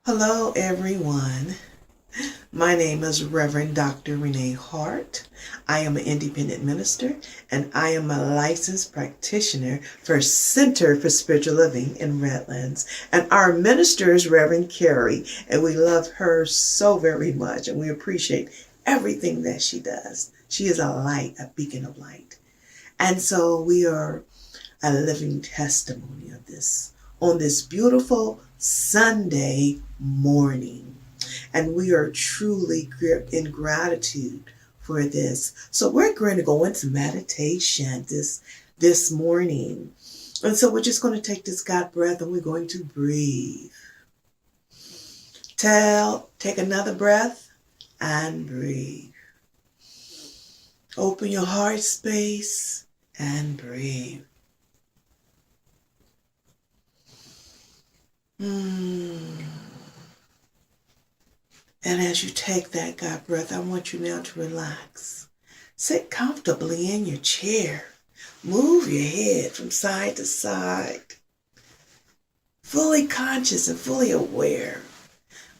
Hello, everyone. My name is Reverend Dr. Renee Hart. I am an independent minister, and I am a licensed practitioner for Center for Spiritual Living in Redlands. And our minister is Reverend Carrie, and we love her so very much, and we appreciate everything that she does. She is a light, a beacon of light. And so we are a living testimony of this on this beautiful Sunday morning. And we are truly in gratitude for this. So we're going to go into meditation this morning. And so we're just going to take this God breath and we're going to breathe. Take another breath and breathe. Open your heart space and breathe. And as you take that God breath, I want you now to relax. Sit comfortably in your chair. Move your head from side to side. Fully conscious and fully aware.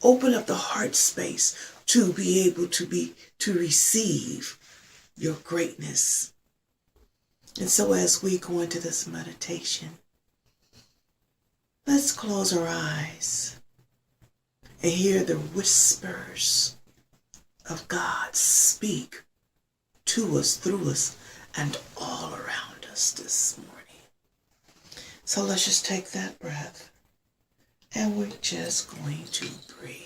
Open up the heart space to be able to receive your greatness. And so as we go into this meditation, let's close our eyes and hear the whispers of God speak to us, through us, and all around us this morning. So let's just take that breath and we're just going to breathe.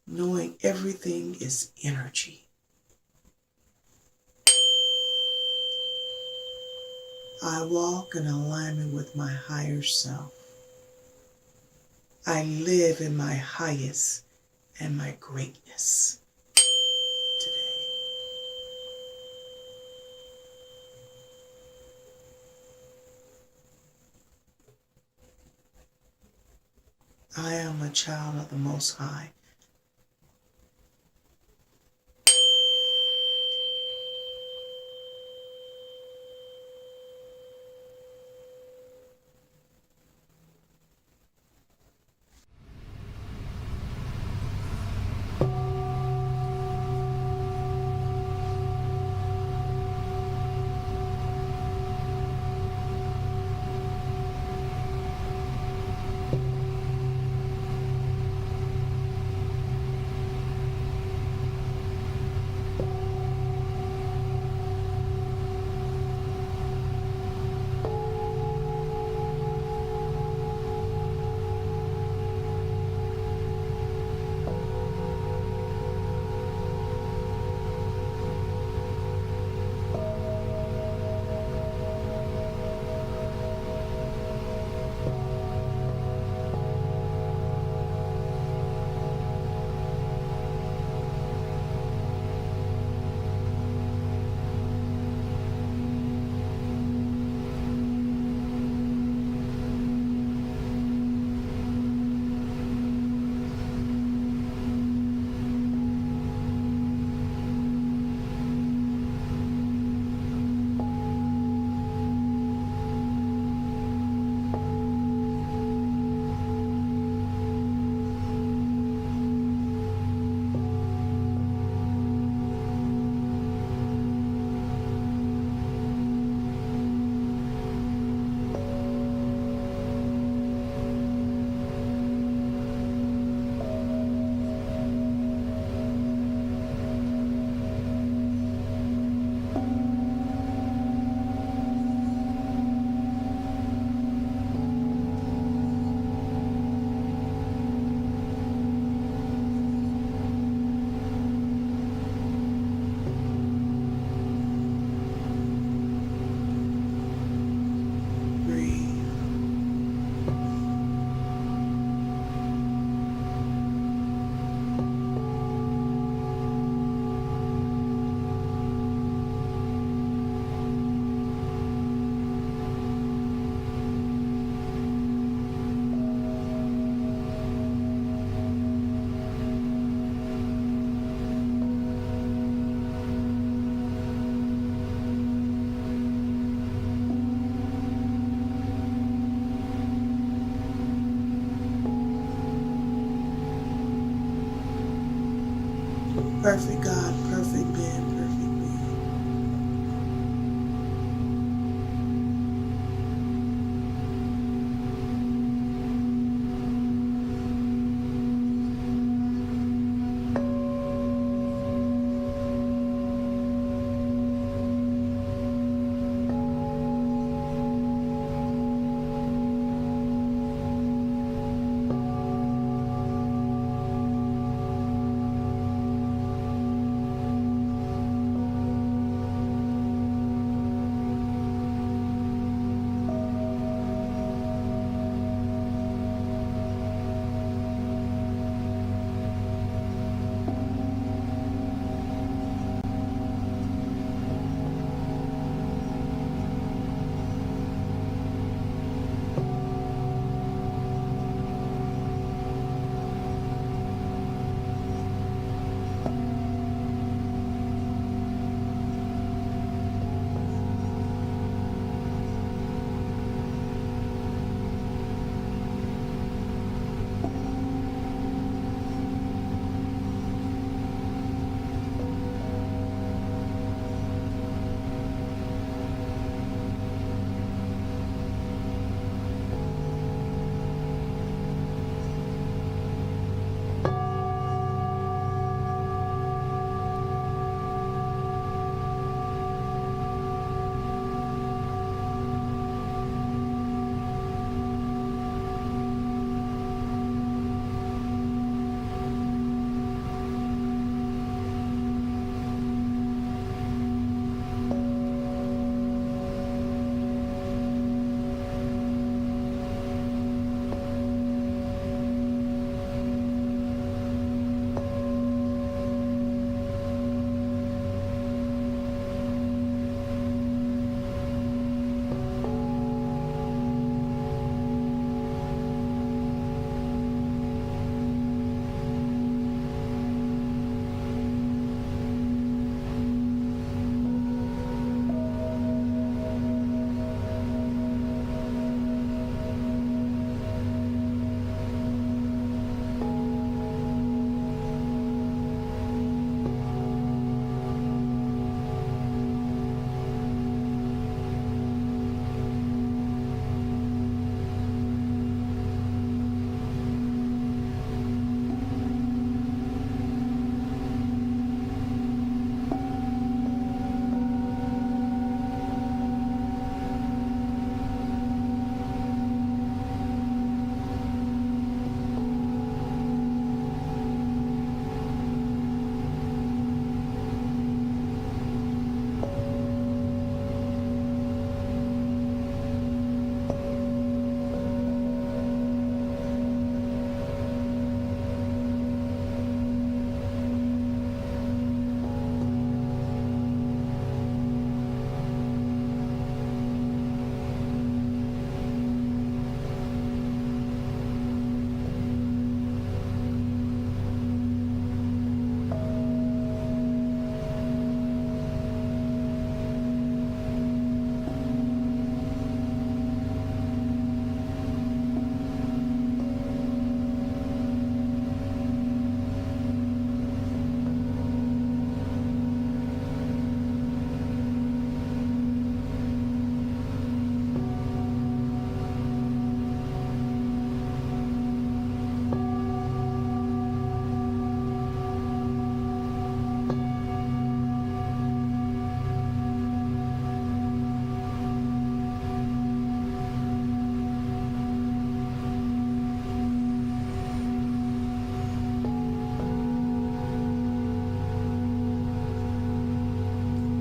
Knowing everything is energy. I walk in alignment with my higher self. I live in my highest and my greatness today. I am a child of the Most High. Perfect God, perfect man, perfect being.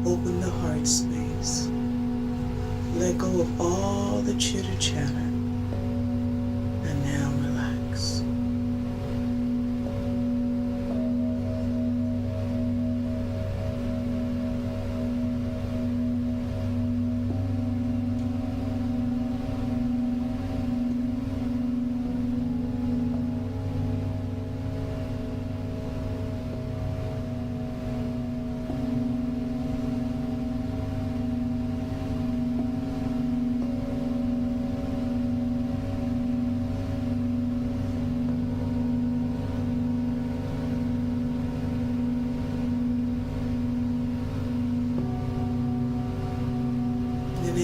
Open the heart space. Let go of all the chitter chatter. And now relax.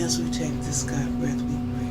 as we take this God breath, we breathe.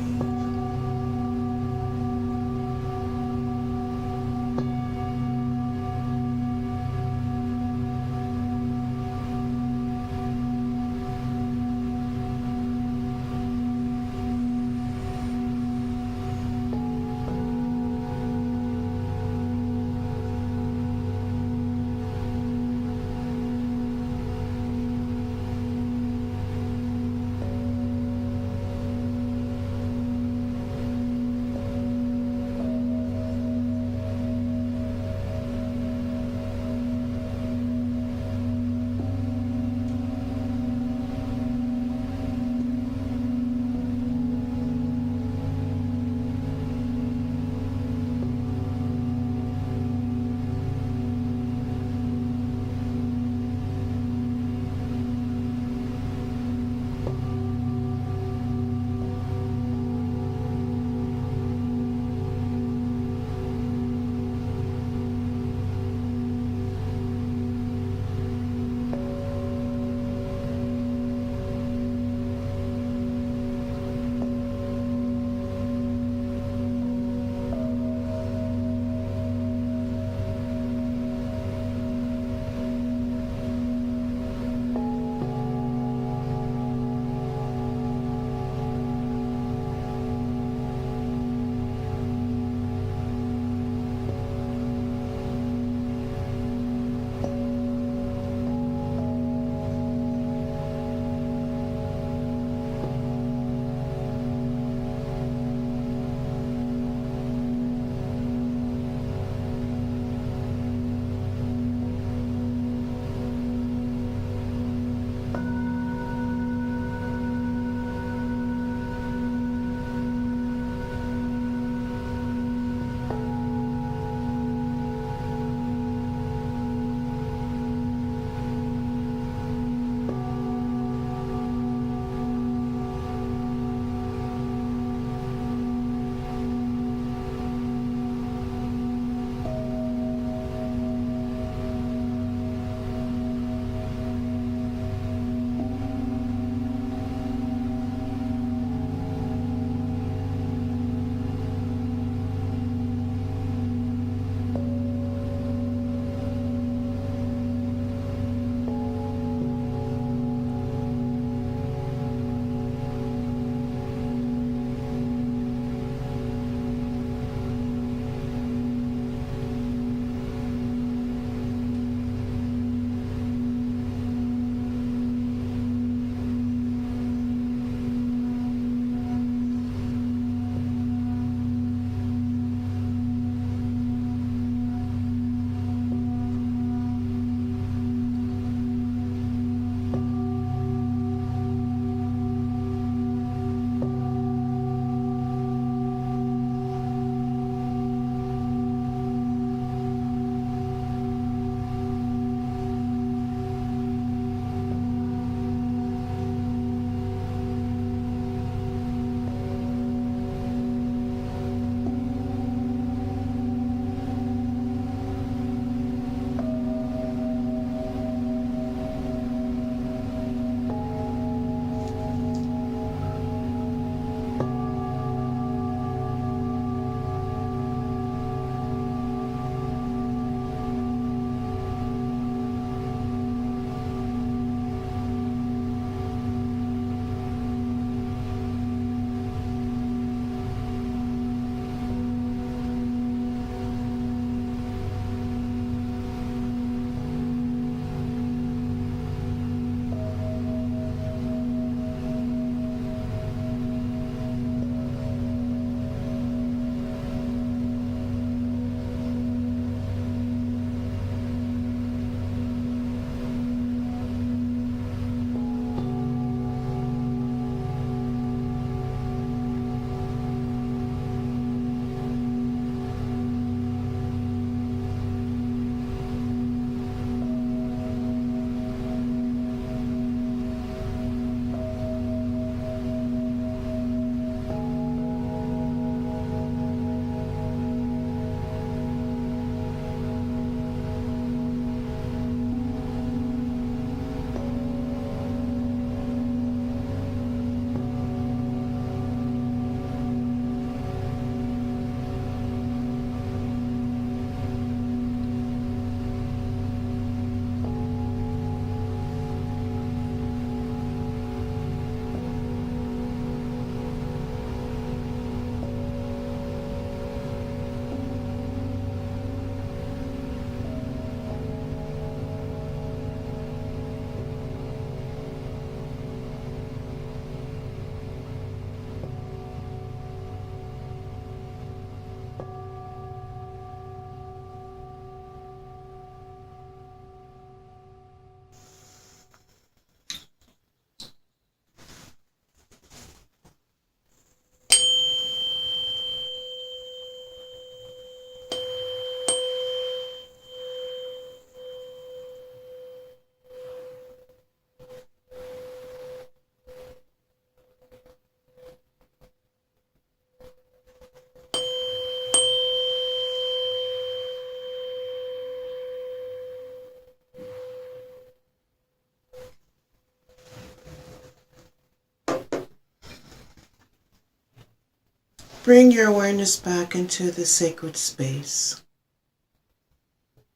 Bring your awareness back into the sacred space.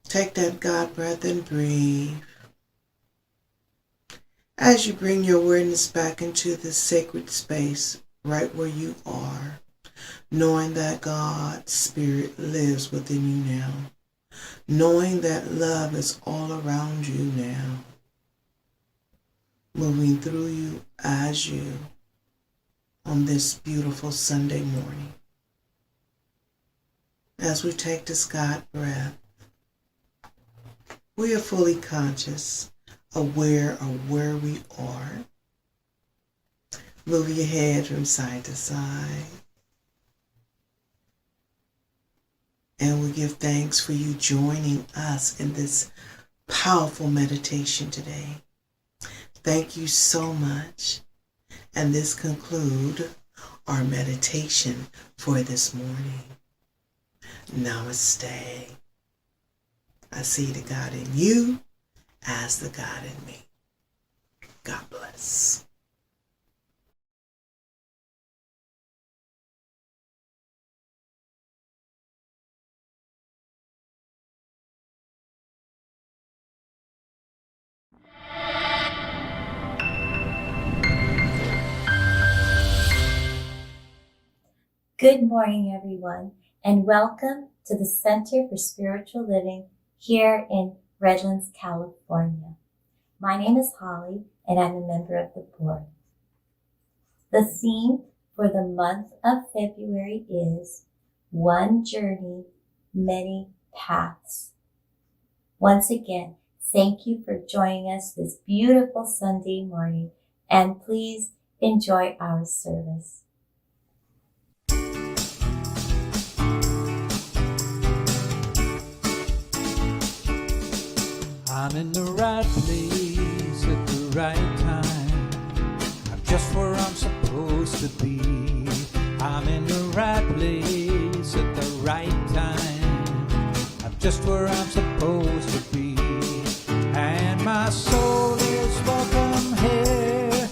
Take that God breath and breathe. As you bring your awareness back into the sacred space, right where you are, knowing that God's Spirit lives within you now, knowing that love is all around you now, moving through you as you on this beautiful Sunday morning. As we take this God breath, we are fully conscious, aware of where we are. Move your head from side to side. And we give thanks for you joining us in this powerful meditation today. Thank you so much. And this concludes our meditation for this morning. Namaste. I see the God in you as the God in me. God bless. Good morning, everyone, and welcome to the Center for Spiritual Living here in Redlands, California. My name is Holly, and I'm a member of the board. The theme for the month of February is One Journey, Many Paths. Once again, thank you for joining us this beautiful Sunday morning, and please enjoy our service. I'm in the right place at the right time. I'm just where I'm supposed to be. I'm in the right place at the right time. I'm just where I'm supposed to be. And my soul is welcome here.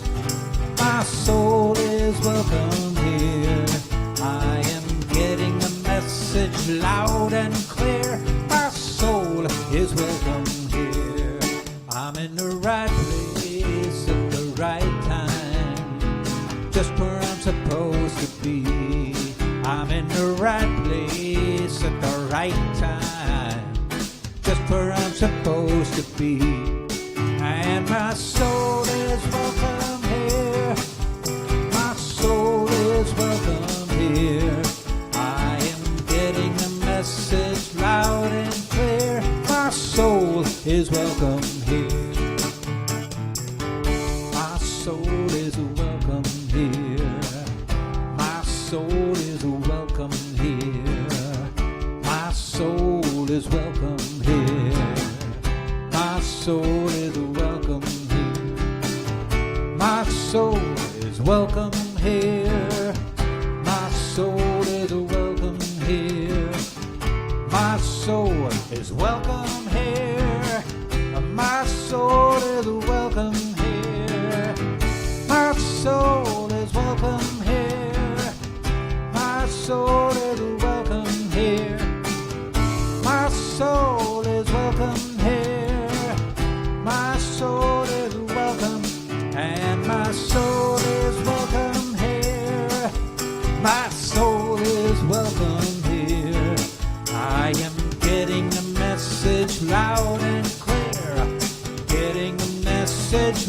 My soul is welcome here. I am getting the message loud and clear. My soul is welcome here. I'm in the right place at the right time, just where I'm supposed to be. I'm in the right place at the right time, just where I'm supposed to be. And my soul is welcome here. My soul is welcome here. I am getting the message loud and clear. My soul is welcome here. My soul is welcome here. My soul is welcome here. My soul is welcome here. My soul is welcome here. My soul is welcome here. My soul is welcome here. My soul is welcome here. My soul is welcome here. My soul is welcome here. My soul is welcome here. My soul is welcome here. My soul is welcome, and my soul is welcome here. My soul is welcome here. I am getting the message loud and clear. Getting the message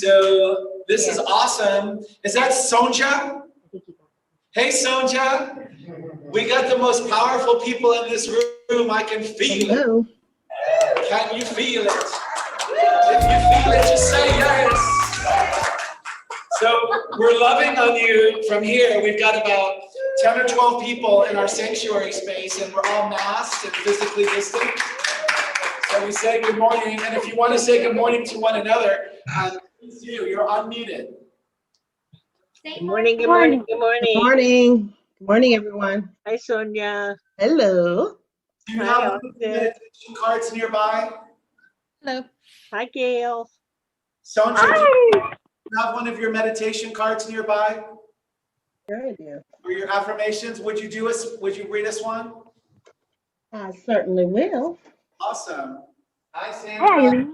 So this is awesome. Is that Sonja? Hey, Sonja. We got the most powerful people in this room. I can feel it. Can you feel it? If you feel it, just say yes. So we're loving on you from here. We've got about 10 or 12 people in our sanctuary space, and we're all masked and physically distant. So we say good morning, and if you want to say good morning to one another, please do. You're unmuted. Good morning, good morning, good morning. Good morning. Good morning, everyone. Hi, Sonia. Hello. Do you Hi, have Austin. meditation cards nearby? Hello. Hi, Gail. Sonja, do you have one of your meditation cards nearby? Sure I do. Or your affirmations? Would you read us one? I certainly will. Awesome. Hi, Sandra.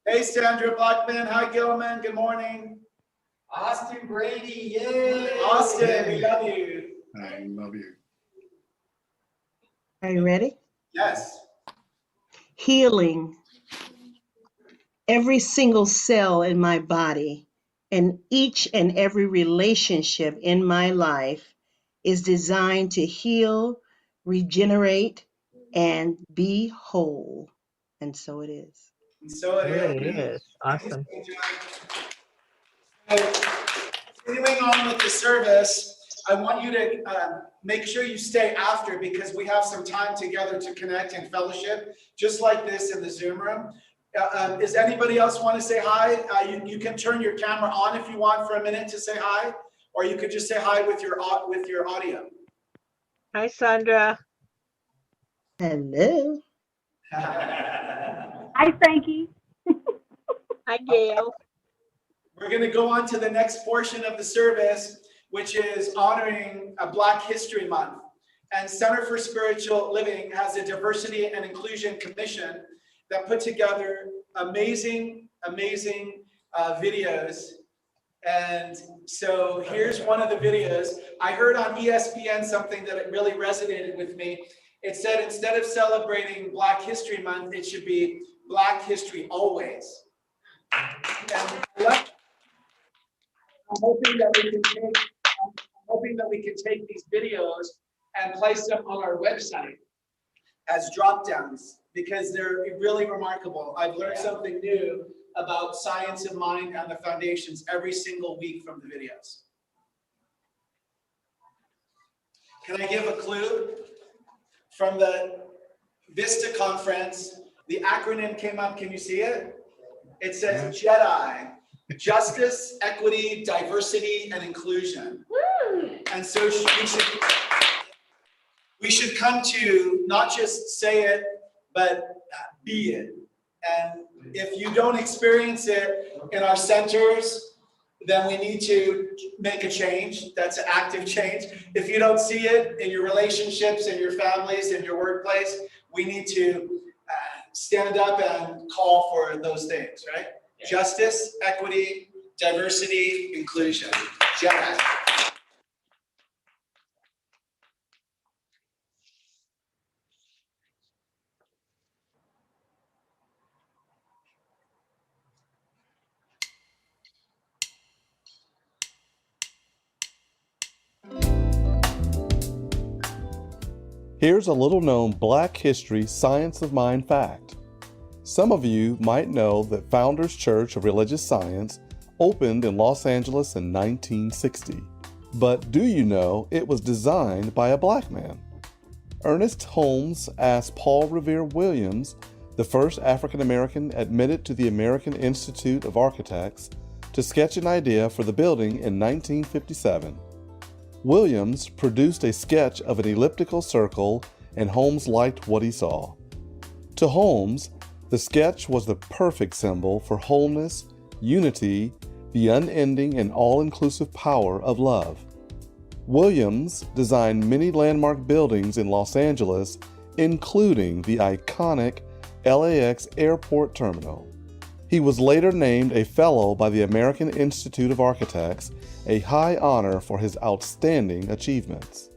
Hey, Sandra Blackman. Hi, Gilman. Good morning. Austin Brady, yay! Austin, we love you. I love you. Are you ready? Yes. Healing. Every single cell in my body and each and every relationship in my life is designed to heal, regenerate, and be whole. And so it is. And so it is. Awesome. Continuing on with the service, I want you to make sure you stay after because we have some time together to connect and fellowship, just like this in the Zoom room. Does anybody else want to say hi? You can turn your camera on if you want for a minute to say hi, or you could just say hi with your audio. Hi, Sandra. Hello. Hi, Frankie. Hi, Gail. We're going to go on to the next portion of the service, which is honoring Black History Month. And Center for Spiritual Living has a Diversity and Inclusion Commission that put together amazing videos. And so here's one of the videos. I heard on ESPN something that it really resonated with me. It said instead of celebrating Black History Month, it should be Black History Always. And I'm hoping that we can take these videos and place them on our website as drop downs because they're really remarkable. I've learned something new about science of mind and the foundations every single week from the videos. Can I give a clue? From the Vista conference, the acronym came up. Can you see it? It says JEDI. Justice, Equity, Diversity, and Inclusion. Woo! And so we should come to not just say it, but be it. And if you don't experience it in our centers, then we need to make a change. That's an active change. If you don't see it in your relationships, in your families, in your workplace, we need to stand up and call for those things, right? Justice, equity, diversity, inclusion. JEDI. Here's a little known Black history science of mind fact. Some of you might know that Founders Church of Religious Science opened in Los Angeles in 1960. But do you know it was designed by a Black man? Ernest Holmes asked Paul Revere Williams, the first African American admitted to the American Institute of Architects, to sketch an idea for the building in 1957. Williams produced a sketch of an elliptical circle, and Holmes liked what he saw. To Holmes, the sketch was the perfect symbol for wholeness, unity, the unending and all-inclusive power of love. Williams designed many landmark buildings in Los Angeles, including the iconic LAX Airport Terminal. He was later named a Fellow by the American Institute of Architects, a high honor for his outstanding achievements.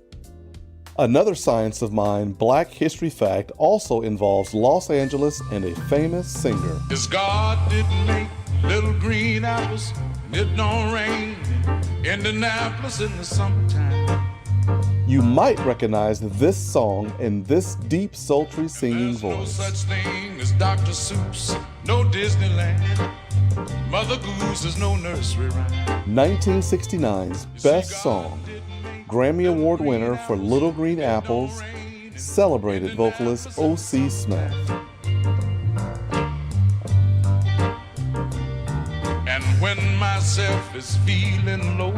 Another science of mind Black history fact also involves Los Angeles and a famous singer. As God didn't make little green apples, and it don't rain in Indianapolis in the summertime. You might recognize this song in this deep, sultry singing There's no voice. such thing as Dr. Seuss, no Disneyland. Mother Goose is no nursery rhyme. 1969's best song, Grammy Award winner for Little Green Apples, celebrated vocalist O.C. Smith. And when myself is feeling low,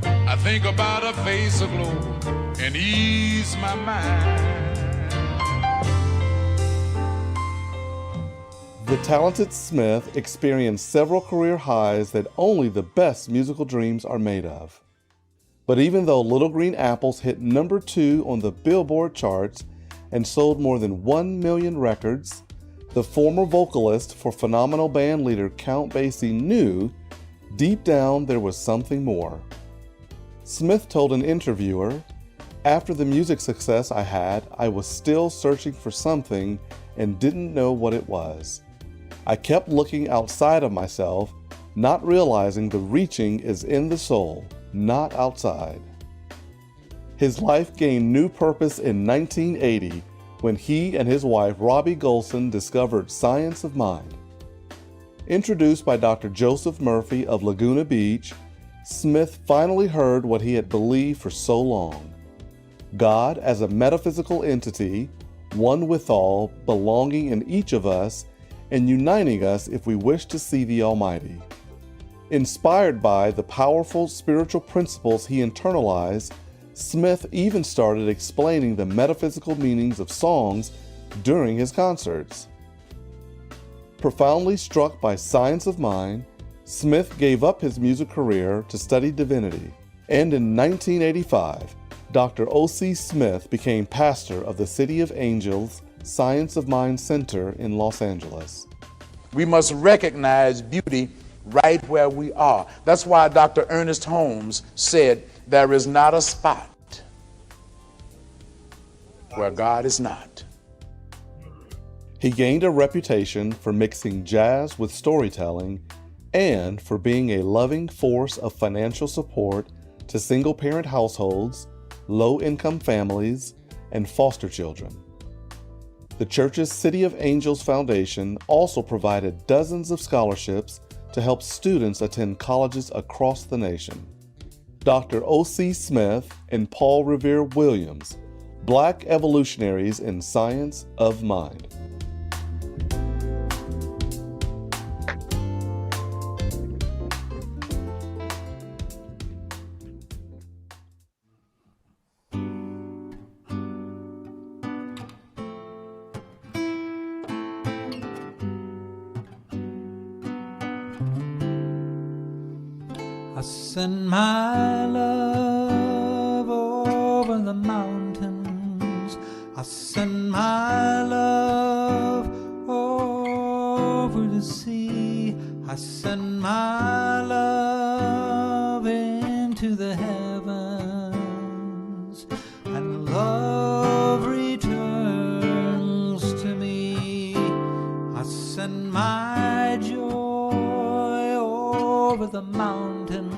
I think about a face aglow and ease my mind. The talented Smith experienced several career highs that only the best musical dreams are made of. But even though Little Green Apples hit number 2 on the Billboard charts and sold more than 1 million records, the former vocalist for phenomenal band leader Count Basie knew deep down there was something more. Smith told an interviewer, "After the music success I had, I was still searching for something and didn't know what it was. I kept looking outside of myself, not realizing the reaching is in the soul, not outside." His life gained new purpose in 1980 when he and his wife Robbie Golson discovered Science of Mind. Introduced by Dr. Joseph Murphy of Laguna Beach, Smith finally heard what he had believed for so long: God as a metaphysical entity, one with all, belonging in each of us and uniting us if we wish to see the Almighty. Inspired by the powerful spiritual principles he internalized, Smith even started explaining the metaphysical meanings of songs during his concerts. Profoundly struck by Science of Mind, Smith gave up his music career to study divinity, and in 1985, Dr. O.C. Smith became pastor of the City of Angels Science of Mind Center in Los Angeles. We must recognize beauty right where we are. That's why Dr. Ernest Holmes said, "There is not a spot where God is not." He gained a reputation for mixing jazz with storytelling and for being a loving force of financial support to single-parent households, low-income families, and foster children. The church's City of Angels Foundation also provided dozens of scholarships to help students attend colleges across the nation. Dr. O.C. Smith and Paul Revere Williams, Black evolutionaries in Science of Mind. I send my love over the mountains. I send my love over the sea. I send my love into the heavens, and love returns to me. I send my joy over the mountains.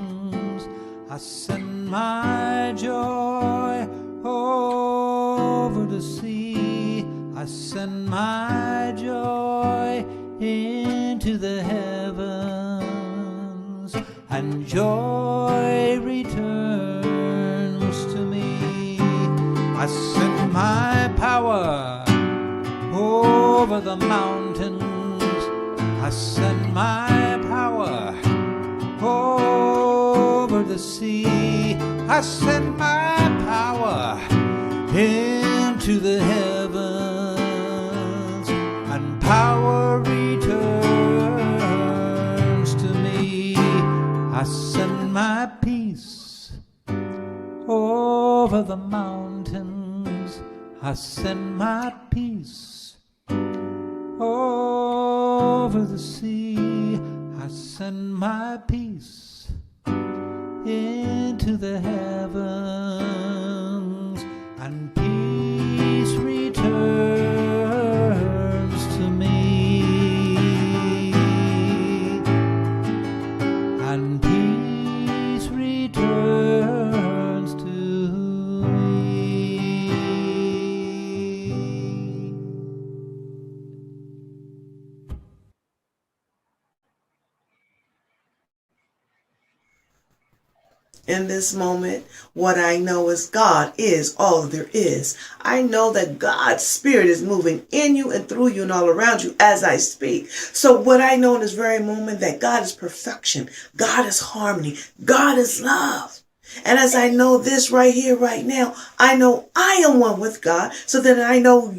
I send my joy over the sea. I send my joy into the heavens, and joy returns to me. I send my power over the mountains. I send my power over the sea. I send my power into the heavens, and power returns to me. I send my peace over the mountains. I send my peace over the sea. I send my peace into the heavens, and peace returns to me. in this moment. What I know is God is all there is. I know that God's Spirit is moving in you and through you and all around you as I speak. So what I know in this very moment, that God is perfection, God is harmony, God is love. And as I know this right here, right now, I know I am one with God, so that I know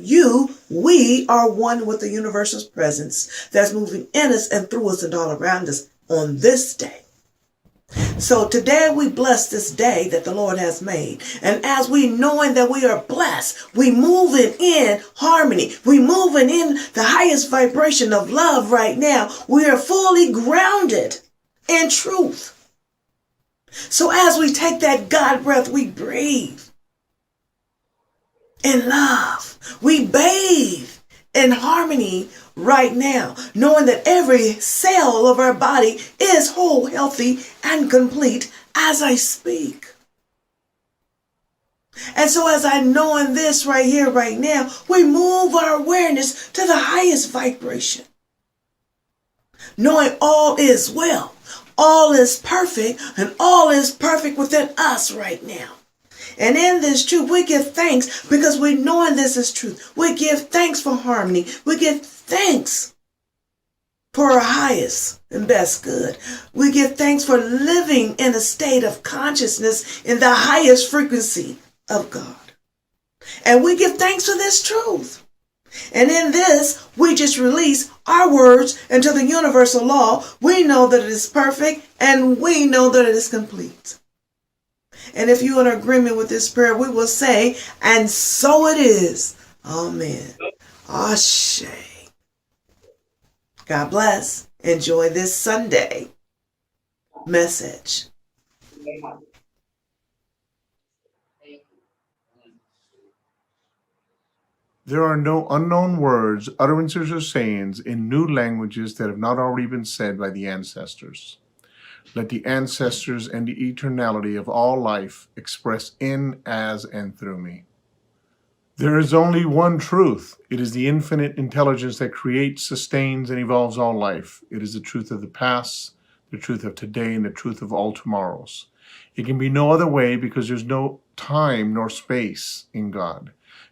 we are one with the universal's presence that's moving in us and through us and all around us on this day. So today we bless this day that the Lord has made. And as we knowing that we are blessed, we moving in harmony. We moving in the highest vibration of love right now. We are fully grounded in truth. So as we take that God breath, we breathe in love. We bathe in harmony right now, knowing that every cell of our body is whole, healthy, and complete as I speak. And so as I knowing this right here, right now, we move our awareness to the highest vibration, knowing all is well. All is perfect, and all is perfect within us right now. And in this truth, we give thanks because we knowing this is truth. We give thanks for harmony. We give thanks for our highest and best good. We give thanks for living in a state of consciousness in the highest frequency of God. And we give thanks for this truth. And in this, we just release our words into the universal law. We know that it is perfect, and we know that it is complete. And if you're in agreement with this prayer, we will say, and so it is. Amen. Ashe. God bless. Enjoy this Sunday message. There are no unknown words, utterances, or sayings in new languages that have not already been said by the ancestors. Let the ancestors and the eternality of all life express in, as, and through me. There is only one truth. It is the infinite intelligence that creates, sustains, and evolves all life. It is the truth of the past, the truth of today, and the truth of all tomorrows. It can be no other way because there's no time nor space in God.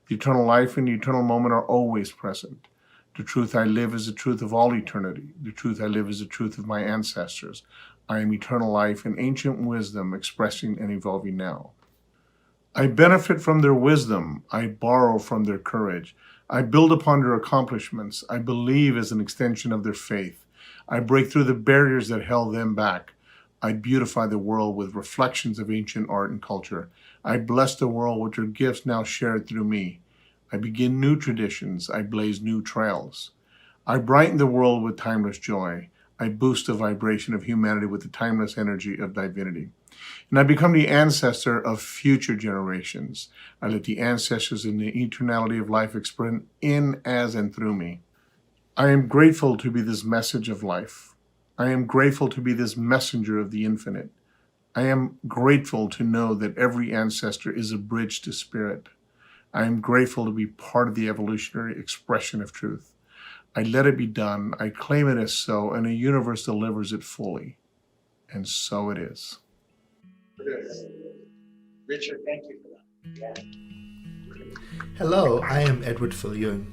The eternal life and the eternal moment are always present. The truth I live is the truth of all eternity. The truth I live is the truth of my ancestors. I am eternal life and ancient wisdom expressing and evolving now. I benefit from their wisdom. I borrow from their courage. I build upon their accomplishments. I believe as an extension of their faith. I break through the barriers that held them back. I beautify the world with reflections of ancient art and culture. I bless the world with your gifts now shared through me. I begin new traditions. I blaze new trails. I brighten the world with timeless joy. I boost the vibration of humanity with the timeless energy of divinity. And I become the ancestor of future generations. I let the ancestors in the eternality of life express in, as, and through me. I am grateful to be this message of life. I am grateful to be this messenger of the infinite. I am grateful to know that every ancestor is a bridge to spirit. I am grateful to be part of the evolutionary expression of truth. I let it be done, I claim it as so, and the universe delivers it fully. And so it is. Richard, thank you for that. Hello, I am Edward Fillion.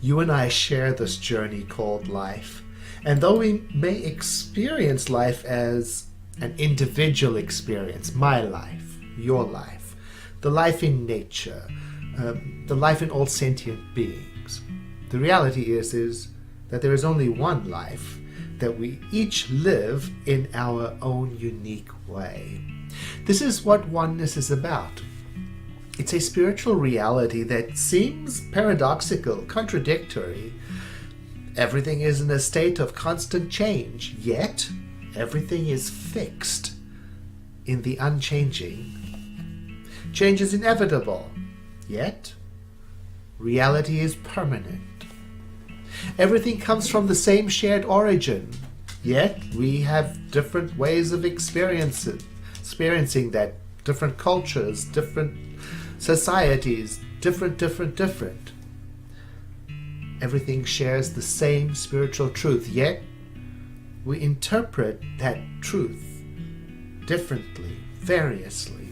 You and I share this journey called life. And though we may experience life as an individual experience, my life, your life, the life in nature, the life in all sentient beings, the reality is that there is only one life that we each live in our own unique way. This is what oneness is about. It's a spiritual reality that seems paradoxical, contradictory. Everything is in a state of constant change, yet everything is fixed in the unchanging. Change is inevitable, yet reality is permanent. Everything comes from the same shared origin, yet we have different ways of experiencing that, different cultures, different societies, different. Everything shares the same spiritual truth, yet we interpret that truth differently variously.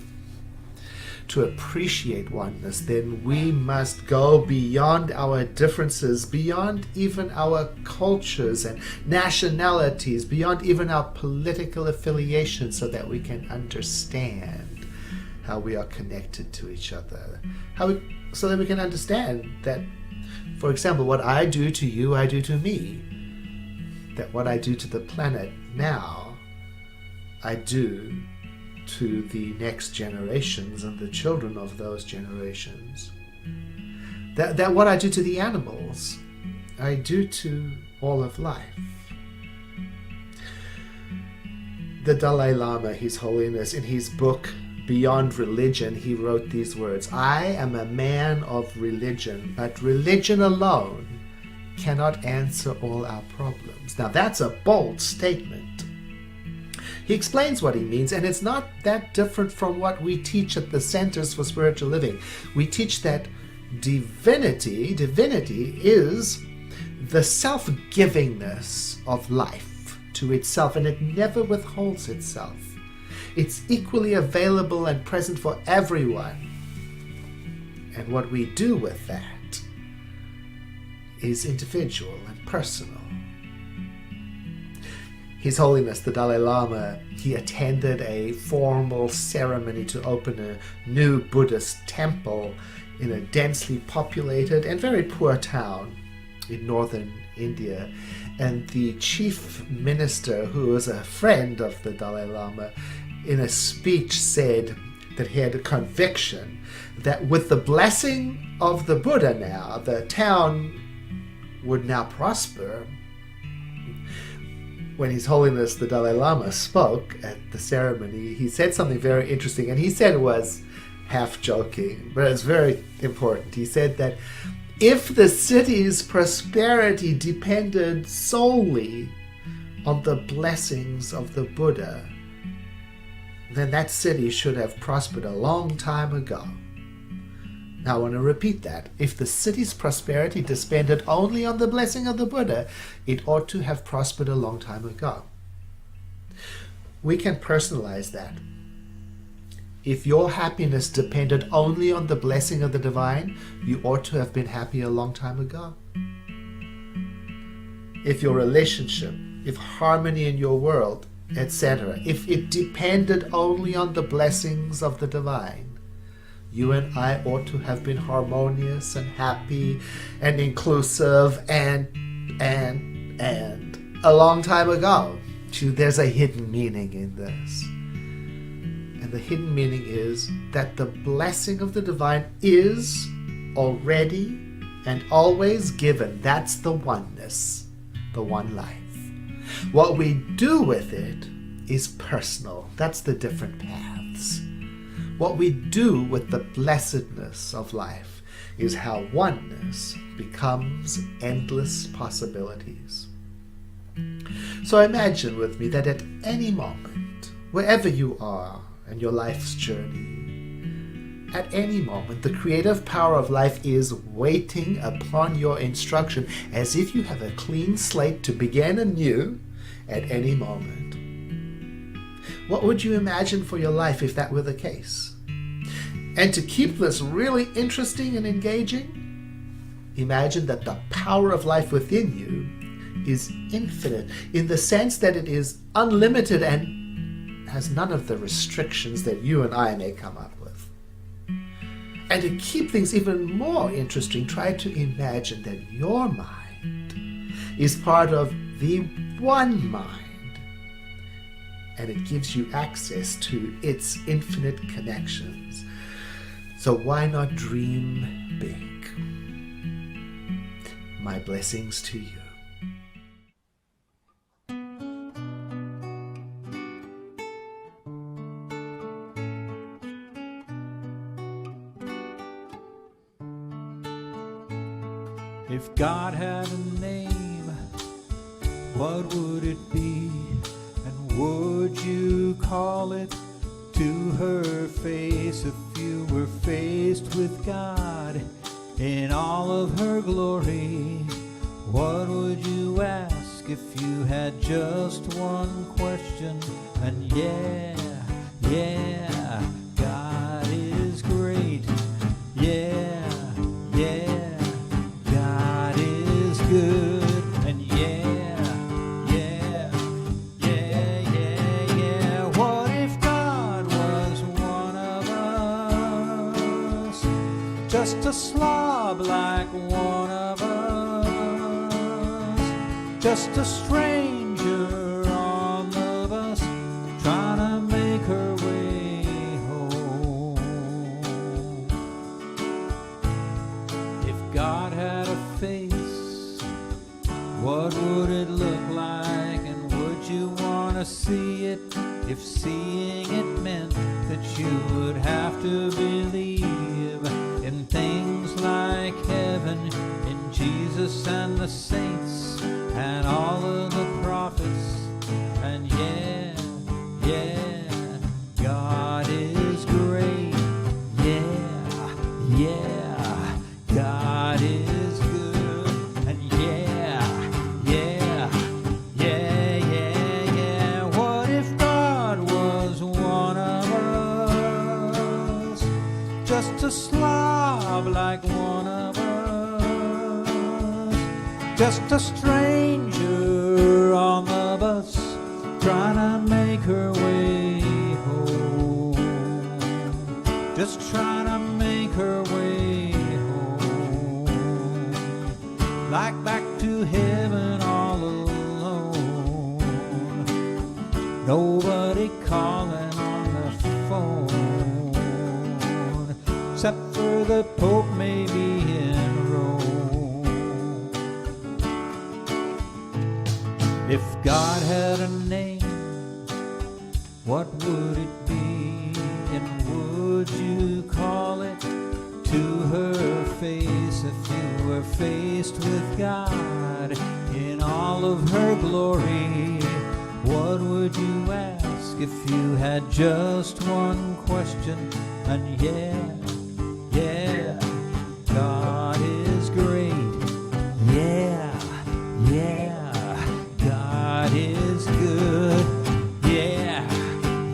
To appreciate oneness, then we must go beyond our differences, beyond even our cultures and nationalities, beyond even our political affiliations, so that we can understand how we are connected to each other. So that we can understand that, for example, what I do to you, I do to me. That what I do to the planet now, I do to the next generations and the children of those generations. That what I do to the animals, I do to all of life. The Dalai Lama, His Holiness, in his book Beyond Religion, he wrote these words: "I am a man of religion, but religion alone cannot answer all our problems." Now that's a bold statement. He explains what he means, and it's not that different from what we teach at the Centers for Spiritual Living. We teach that divinity is the self-givingness of life to itself, and it never withholds itself. It's equally available and present for everyone. And what we do with that is individual and personal. His Holiness the Dalai Lama, he attended a formal ceremony to open a new Buddhist temple in a densely populated and very poor town in northern India. And the chief minister, who was a friend of the Dalai Lama, in a speech said that he had a conviction that with the blessing of the Buddha now, the town would now prosper. When His Holiness the Dalai Lama spoke at the ceremony, he said something very interesting, and he said it was half joking, but it's very important. He said that if the city's prosperity depended solely on the blessings of the Buddha, then that city should have prospered a long time ago. Now I want to repeat that. If the city's prosperity depended only on the blessing of the Buddha, it ought to have prospered a long time ago. We can personalize that. If your happiness depended only on the blessing of the divine, you ought to have been happy a long time ago. If your relationship, if harmony in your world, etc., if it depended only on the blessings of the divine, you and I ought to have been harmonious and happy and inclusive and a long time ago. There's a hidden meaning in this. And the hidden meaning is that the blessing of the divine is already and always given. That's the oneness, the one life. What we do with it is personal. That's the different paths. What we do with the blessedness of life is how oneness becomes endless possibilities. So imagine with me that at any moment, wherever you are in your life's journey, at any moment, the creative power of life is waiting upon your instruction as if you have a clean slate to begin anew at any moment. What would you imagine for your life if that were the case? And to keep this really interesting and engaging, imagine that the power of life within you is infinite in the sense that it is unlimited and has none of the restrictions that you and I may come up with. And to keep things even more interesting, try to imagine that your mind is part of the one mind, and it gives you access to its infinite connections. So why not dream big? My blessings to you. If God had a name, what would it be? And would you call it to her face if you were faced with God in all of her glory? What would you ask if you had just one question? And yeah, yeah, God is great. Yeah, yeah, God is good. And yeah, yeah, yeah, yeah, yeah. What if God was one of us? Just a slob like one of us. Just a stranger on the bus, trying to make her way home. If God had a face, what would it look like? And would you want to see it if seeing it meant that you would have to believe in things like heaven, in Jesus and the saints and all of the prophets? And yeah, yeah, God is great. Yeah, yeah, God is good. And yeah, yeah, yeah, yeah, yeah. What if God was one of us? Just a slob like one of us. Just a stranger on the bus, trying to make her way home. Just trying to make her way home. Like back to heaven all alone. Nobody calling on the phone, except for the Pope maybe in Rome. If God had a name, what would it be? And would you call it to her face if you were faced with God in all of her glory? What would you ask if you had just one question? And yeah, yeah, God is great. Yeah, yeah, God is good. Yeah,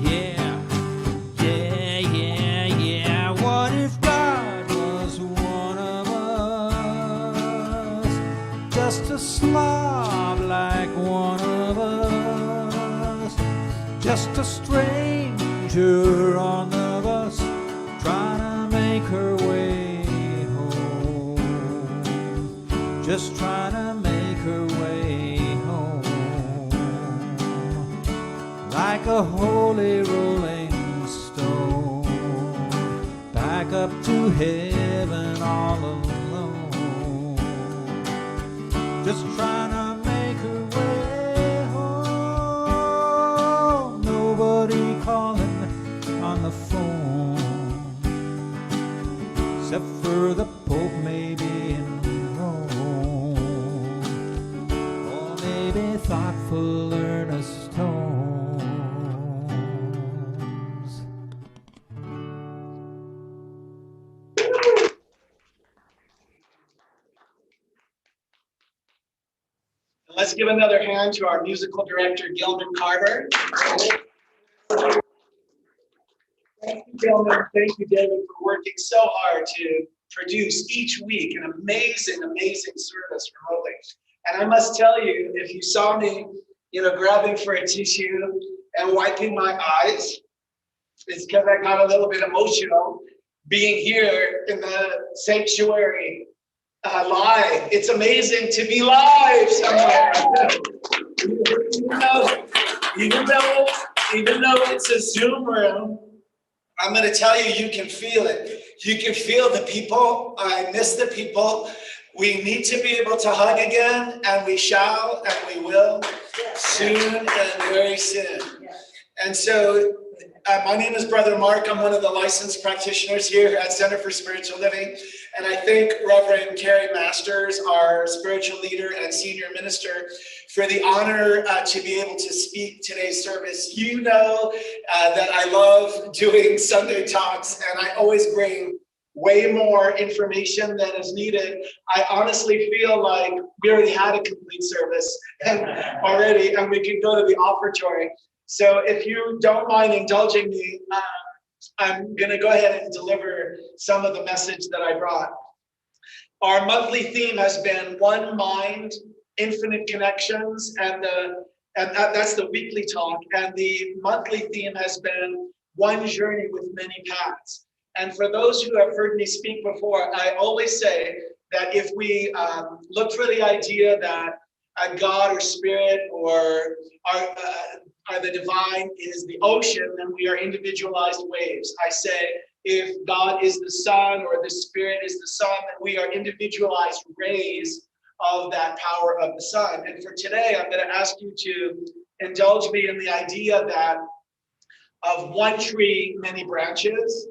yeah, yeah, yeah, yeah. What if God was one of us? Just a slob like one of us. Just a stranger on the bus, trying to make her way home. Just trying to make her way home. Like a holy rolling stone, back up to heaven all alone. Just trying to make her way home. Nobody calling on the phone, except for the Pope maybe in Rome, or maybe thoughtful earnest tones. Let's give another hand to our musical director, Gilman Carter. Thank you, Gilman. Thank you, David, for working so hard to produce each week an amazing, amazing service remotely. And I must tell you, if you saw me, grabbing for a tissue and wiping my eyes, it's because I got a little bit emotional being here in the sanctuary live. It's amazing to be live somewhere. Even though it's a Zoom room, I'm going to tell you, you can feel it. You can feel the people. I miss the people. We need to be able to hug again, and we shall, and we will, soon and very soon. And so, my name is Brother Mark. I'm one of the licensed practitioners here at Center for Spiritual Living. And I thank Reverend Carrie Masters, our spiritual leader and senior minister, for the honor to be able to speak today's service. You know that I love doing Sunday talks, and I always bring way more information than is needed. I honestly feel like we already had a complete service already, and we can go to the offertory. So if you don't mind indulging me, I'm going to go ahead and deliver some of the message that I brought. Our monthly theme has been One Mind, Infinite Connections, and that's the weekly talk. And the monthly theme has been One Journey with Many Paths. And for those who have heard me speak before, I always say that if we look for the idea that a God or spirit or the divine is the ocean, then we are individualized waves. I say if God is the sun or the spirit is the sun, then we are individualized rays of that power of the sun. And for today, I'm going to ask you to indulge me in the idea that of one tree, many branches.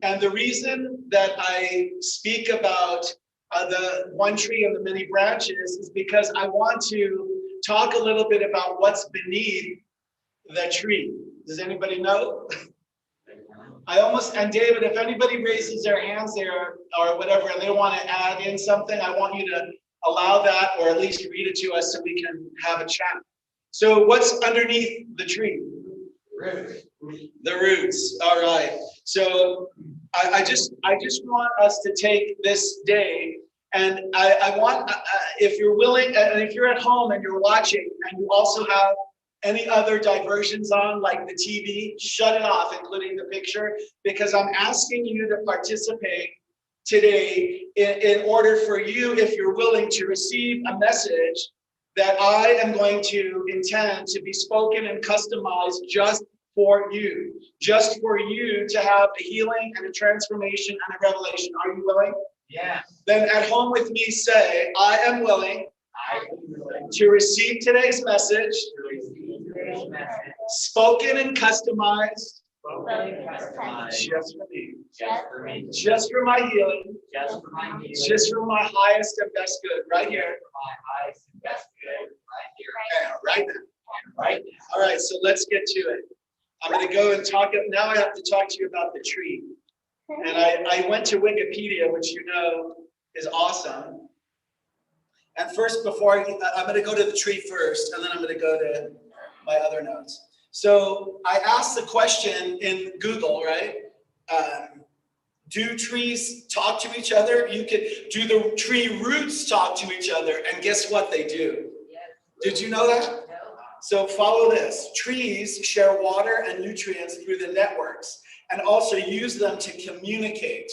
And the reason that I speak about the one tree and the many branches is because I want to talk a little bit about what's beneath the tree. Does anybody know? And David, if anybody raises their hands there or whatever, and they want to add in something, I want you to allow that, or at least read it to us so we can have a chat. So what's underneath the tree? Roots. The roots. All right. So I just want us to take this day, and I want, if you're willing, and if you're at home and you're watching, and you also have any other diversions on, like the TV, shut it off, including the picture, because I'm asking you to participate today in order for you, if you're willing, to receive a message that I am going to intend to be spoken and customized just for you to have a healing and a transformation and a revelation. Are you willing? Yeah. Then at home with me, say, I am willing to receive today's message, spoken and customized, just for me, just for my healing, just for my highest and best good, right here, right now. All right, so let's get to it. I'm going to go and talk. Now I have to talk to you about the tree. And I went to Wikipedia, which you know is awesome. And first, before I'm going to go to the tree first, and then I'm going to go to my other notes. So I asked the question in Google, right? Do trees talk to each other? Do the tree roots talk to each other? And guess what they do? Did you know that? So follow this. Trees share water and nutrients through the networks and also use them to communicate.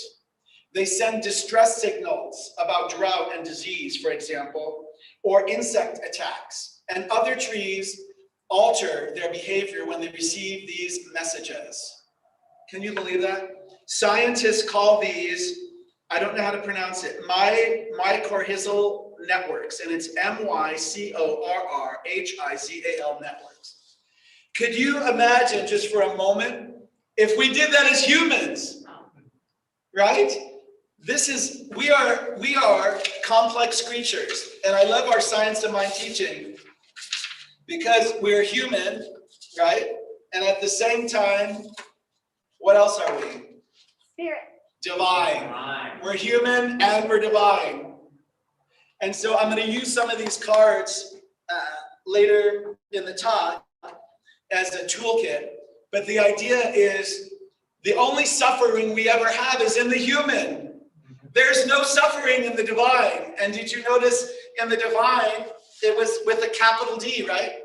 They send distress signals about drought and disease, for example, or insect attacks. And other trees alter their behavior when they receive these messages. Can you believe that? Scientists call these, I don't know how to pronounce it, mycorrhizal networks, and it's mycorrhizal networks. Could you imagine, just for a moment, if we did that as humans, right? We are complex creatures, and I love our Science of Mind teaching because we're human, right? And at the same time, what else are we? Spirit. Divine. We're human and we're divine. And so I'm going to use some of these cards later in the talk as a toolkit. But the idea is the only suffering we ever have is in the human. There's no suffering in the divine. And did you notice in the divine, it was with a capital D, right?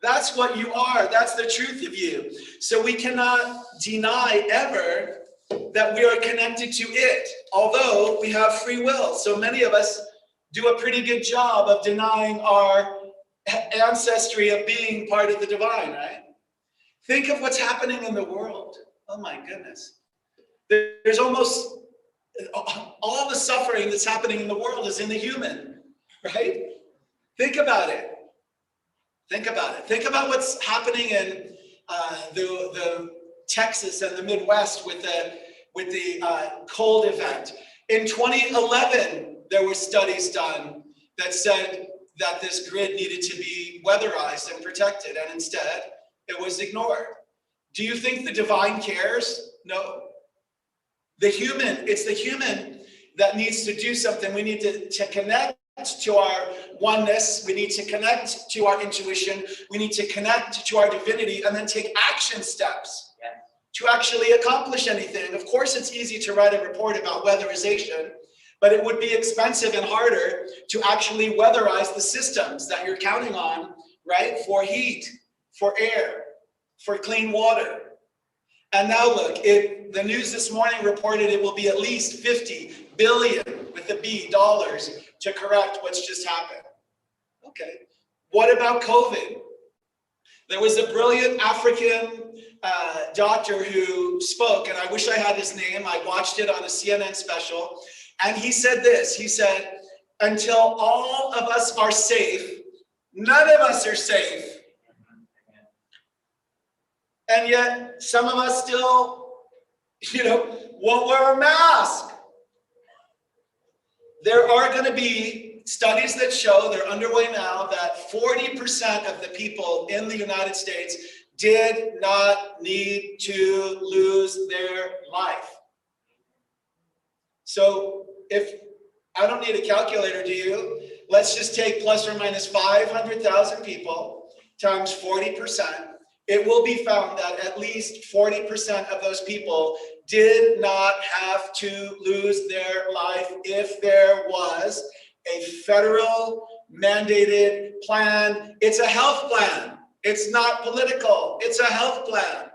That's what you are. That's the truth of you. So we cannot deny ever that we are connected to it, although we have free will. So many of us do a pretty good job of denying our ancestry of being part of the divine, right? Think of what's happening in the world. Oh my goodness. There's almost all the suffering that's happening in the world is in the human, right? Think about it. Think about it. Think about what's happening in the Texas and the Midwest with the cold event. In 2011, there were studies done that said that this grid needed to be weatherized and protected, and instead it was ignored. Do you think the divine cares? No. It's the human that needs to do something. We need to connect to our oneness. We need to connect to our intuition. We need to connect to our divinity and then take action steps to actually accomplish anything. Of course, it's easy to write a report about weatherization, but it would be expensive and harder to actually weatherize the systems that you're counting on, right? For heat, for air, for clean water. And now look, the news this morning reported it will be at least 50 billion with a B dollars to correct what's just happened. Okay, what about COVID? There was a brilliant African doctor who spoke, and I wish I had his name. I watched it on a CNN special, and he said this. He said, until all of us are safe, none of us are safe. And yet some of us still, won't wear a mask. There are going to be studies that show, they're underway now, that 40% of the people in the United States did not need to lose their life. So if I don't need a calculator, do you? Let's just take plus or minus 500,000 people times 40%. It will be found that at least 40% of those people did not have to lose their life if there was a federal mandated plan. It's a health plan. It's not political. It's a health plan.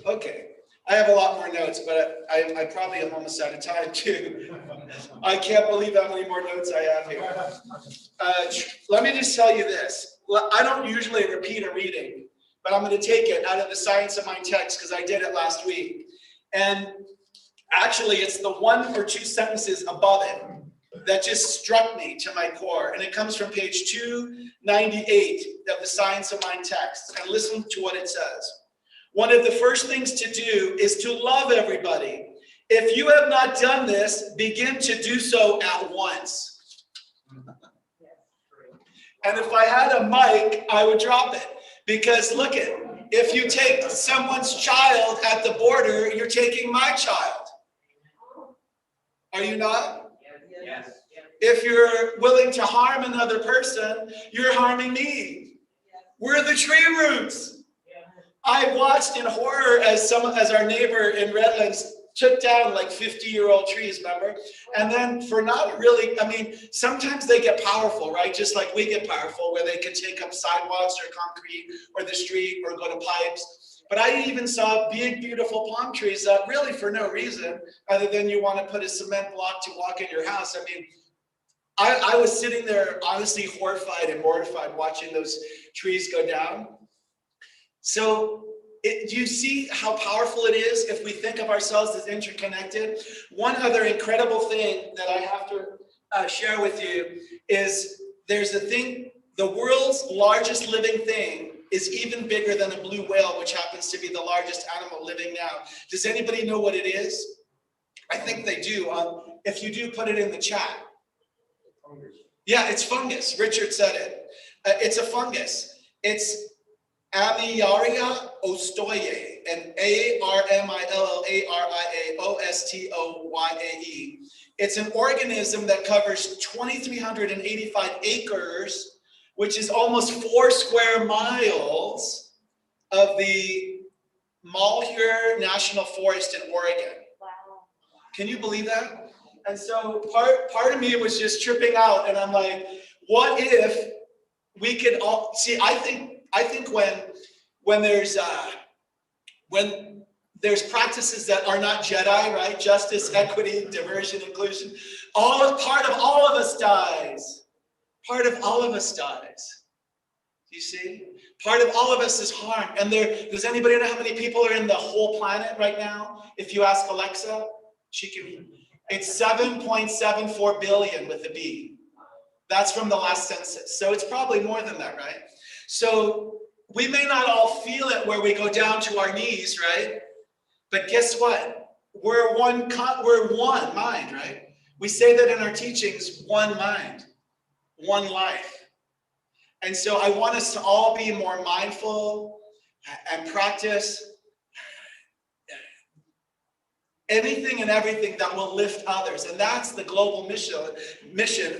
Okay. I have a lot more notes, but I probably am almost out of time too. I can't believe how many more notes I have here. Let me just tell you this. I don't usually repeat a reading, but I'm going to take it out of the Science of Mind text because I did it last week. And actually, it's the one or two sentences above it that just struck me to my core. And it comes from page 298 of the Science of Mind text. And listen to what it says. One of the first things to do is to love everybody. If you have not done this, begin to do so at once. And if I had a mic, I would drop it. Because look at, if you take someone's child at the border, you're taking my child. Are you not? Yes. If you're willing to harm another person, you're harming me. We're the tree roots. I watched in horror as our neighbor in Redlands took down like 50-year-old trees, remember? And then for not really, sometimes they get powerful, right? Just like we get powerful where they can take up sidewalks or concrete or the street or go to pipes. But I even saw big, beautiful palm trees that really for no reason other than you want to put a cement block to walk in your house. I was sitting there honestly horrified and mortified watching those trees go down. So do you see how powerful it is if we think of ourselves as interconnected? One other incredible thing that I have to share with you is there's a thing, the world's largest living thing is even bigger than a blue whale, which happens to be the largest animal living now. Does anybody know what it is? I think they do. If you do, put it in the chat. Yeah, it's fungus. Richard said it. It's a fungus. It's Armillaria ostoyae, and Armillaria It's an organism that covers 2,385 acres, which is almost 4 square miles of the Malheur National Forest in Oregon. Wow. Can you believe that? And so part of me was just tripping out, and I'm like, what if we could all see? I think when there's practices that are not Jedi, right? Justice, equity, diversion, inclusion. Part of all of us dies. Part of all of us dies. You see? Part of all of us is harmed. And does anybody know how many people are in the whole planet right now? If you ask Alexa, it's 7.74 billion with a B. That's from the last census. So it's probably more than that, right? So we may not all feel it where we go down to our knees, right? But guess what? We're one mind, right? We say that in our teachings, one mind, one life. And so I want us to all be more mindful and practice anything and everything that will lift others. And that's the global mission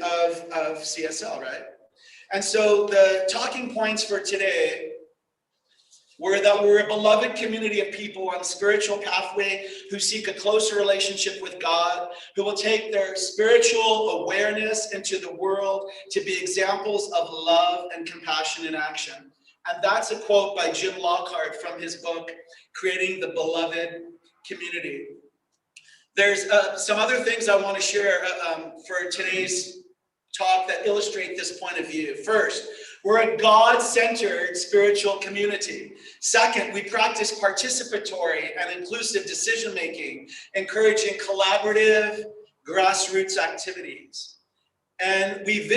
of CSL, right? And so the talking points for today were that we're a beloved community of people on a spiritual pathway who seek a closer relationship with God, who will take their spiritual awareness into the world to be examples of love and compassion in action. And that's a quote by Jim Lockhart from his book, Creating the Beloved Community. There's some other things I want to share for today's talk that illustrate this point of view. First, we're a God-centered spiritual community. Second, we practice participatory and inclusive decision-making, encouraging collaborative grassroots activities. And we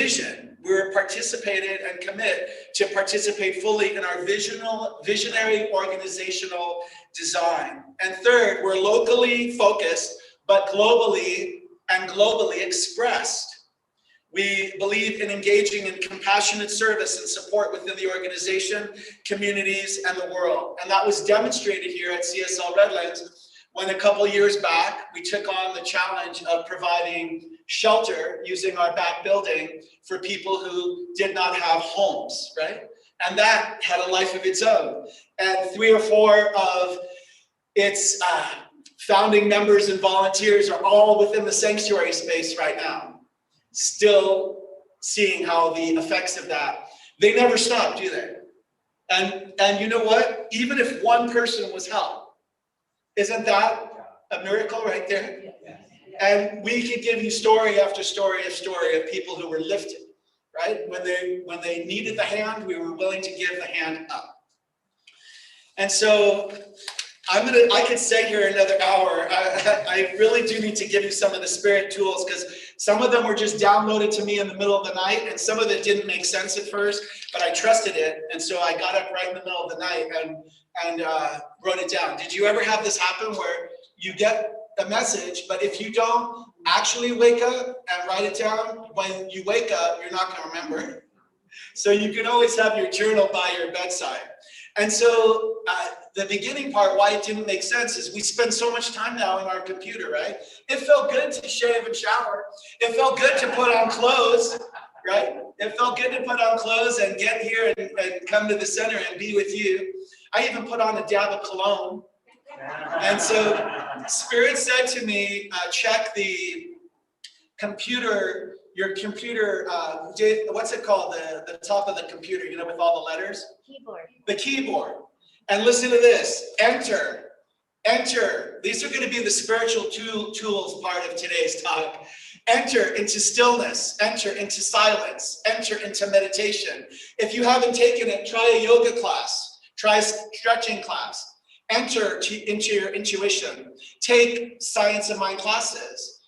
we're participated and commit to participate fully in our visionary organizational design. And third, we're locally focused, but globally expressed. We believe in engaging in compassionate service and support within the organization, communities, and the world. And that was demonstrated here at CSL Redlands when a couple years back, we took on the challenge of providing shelter using our back building for people who did not have homes, right? And that had a life of its own. And 3 or 4 of its founding members and volunteers are all within the sanctuary space right now, still seeing how the effects of that, they never stop, do they? And you know what? Even if one person was helped, isn't that a miracle right there? And we could give you story after story of people who were lifted, right? When they needed the hand, we were willing to give the hand up. And so I could stay here another hour. I really do need to give you some of the spirit tools, because some of them were just downloaded to me in the middle of the night, and some of it didn't make sense at first, but I trusted it. And so I got up right in the middle of the night and wrote it down. Did you ever have this happen where you get a message, but if you don't actually wake up and write it down, when you wake up, you're not going to remember? So you can always have your journal by your bedside. And so the beginning part, why it didn't make sense, is we spend so much time now in our computer, right? It felt good to shave and shower. It felt good to put on clothes, right? It felt good to put on clothes and get here and come to the center and be with you. I even put on a dab of cologne. And so Spirit said to me, check the computer, your computer, what's it called? The top of the computer, you know, with all the letters? Keyboard. The keyboard. And listen to this, enter. These are going to be the spiritual tools part of today's talk. Enter into stillness, enter into silence, enter into meditation. If you haven't taken it, try a yoga class, try a stretching class. Enter into your intuition. Take science of mind classes.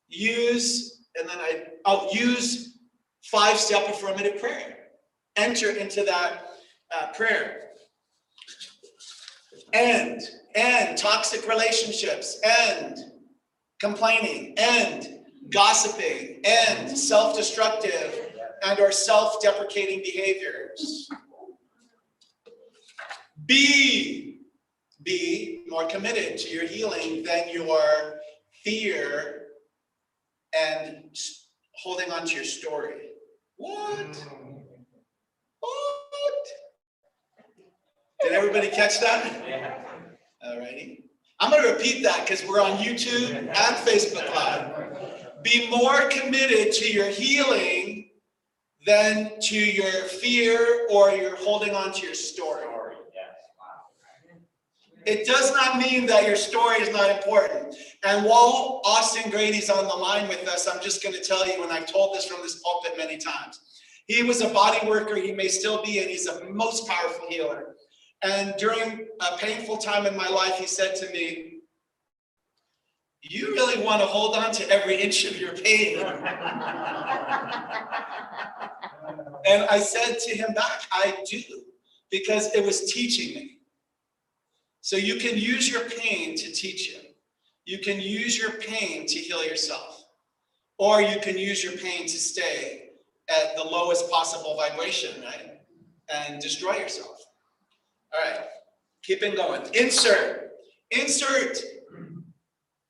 Use 5-step affirmative prayer. Enter into that prayer. End toxic relationships, end complaining, end gossiping, end self-destructive and or self-deprecating behaviors. Be more committed to your healing than your fear and holding on to your story. What? Did everybody catch that? Yeah. All righty. I'm going to repeat that because we're on YouTube and Facebook Live. Be more committed to your healing than to your fear or your holding on to your story. It does not mean that your story is not important. And while Austin Grady's on the line with us, I'm just going to tell you, and I've told this from this pulpit many times, he was a body worker, he may still be, and he's a most powerful healer. And during a painful time in my life, he said to me, "You really want to hold on to every inch of your pain." And I said to him back, "I do, because it was teaching me." So you can use your pain to teach you. You can use your pain to heal yourself. Or you can use your pain to stay at the lowest possible vibration, right? And destroy yourself. All right, keeping going. Insert.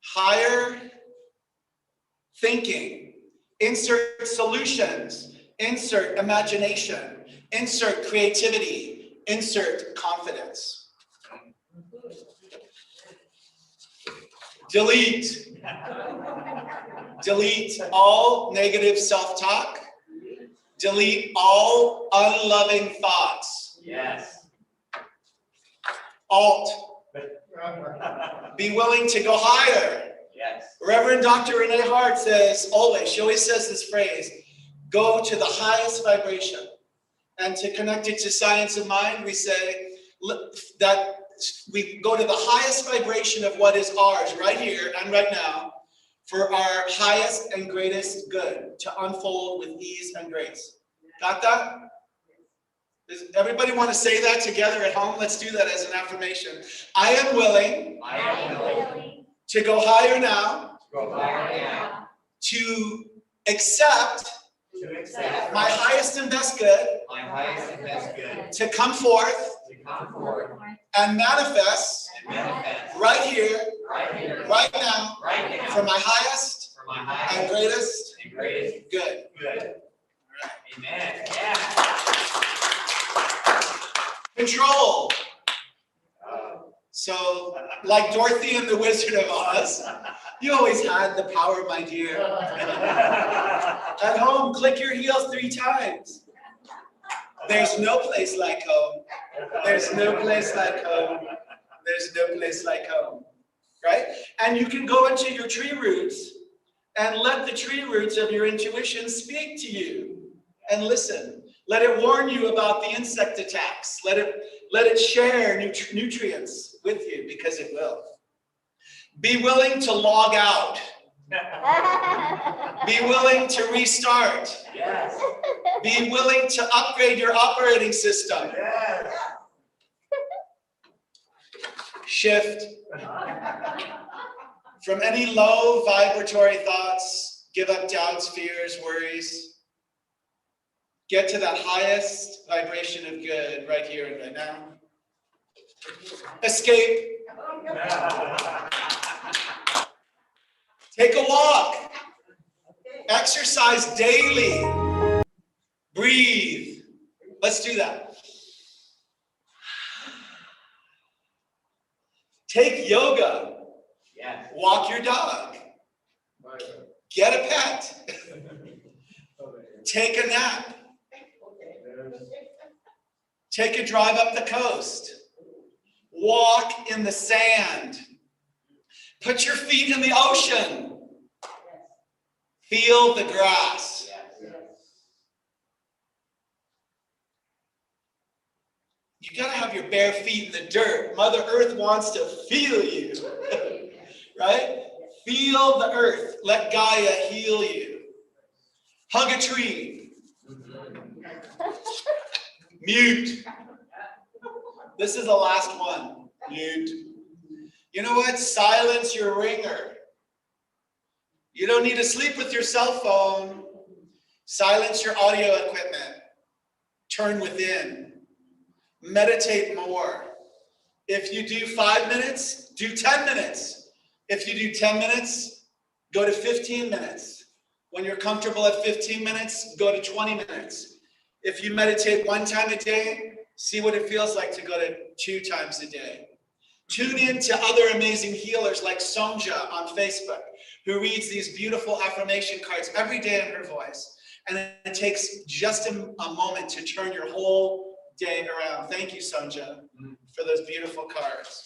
higher thinking, insert solutions, insert imagination, insert creativity, insert confidence. Delete. Delete all negative self-talk. Delete all unloving thoughts. Yes. Alt. Be willing to go higher. Yes. Reverend Dr. Renee Hart says always, she always says this phrase, go to the highest vibration. And to connect it to science of mind, we say that we go to the highest vibration of what is ours right here and right now for our highest and greatest good to unfold with ease and grace. Got that? Does everybody want to say that together at home? Let's do that as an affirmation. I am willing, to go higher now, to accept my highest and best good, to come forth and manifest right here, right now, for my highest and greatest good. Amen. Yeah. Control. So, like Dorothy and the Wizard of Oz, you always had the power, my dear. At home, click your heels 3 times. There's no place like home. There's no place like home. There's no place like home. Right? And you can go into your tree roots and let the tree roots of your intuition speak to you and listen. Let it warn you about the insect attacks. Let it share nutrients with you, because it will. Be willing to log out. Be willing to restart. Yes. Be willing to upgrade your operating system. Yes. Shift from any low vibratory thoughts. Give up doubts, fears, worries. Get to that highest vibration of good right here and right now. Escape. Take a walk. Exercise daily. Breathe. Let's do that. Take yoga. Yes. Walk your dog. Get a pet. Take a nap. Take a drive up the coast. Walk in the sand. Put your feet in the ocean. Feel the grass. You gotta have your bare feet in the dirt. Mother Earth wants to feel you. Right? Feel the earth. Let Gaia heal you. Hug a tree. Mute. This is the last one. Mute. You know what? Silence your ringer. You don't need to sleep with your cell phone. Silence your audio equipment. Turn within. Meditate more. If you do 5 minutes, do 10 minutes. If you do 10 minutes, go to 15 minutes. When you're comfortable at 15 minutes, go to 20 minutes. If you meditate 1 time a day, see what it feels like to go to 2 times a day. Tune in to other amazing healers like Sonja on Facebook, who reads these beautiful affirmation cards every day in her voice. And it takes just a moment to turn your whole day around. Thank you, Sonja, for those beautiful cards.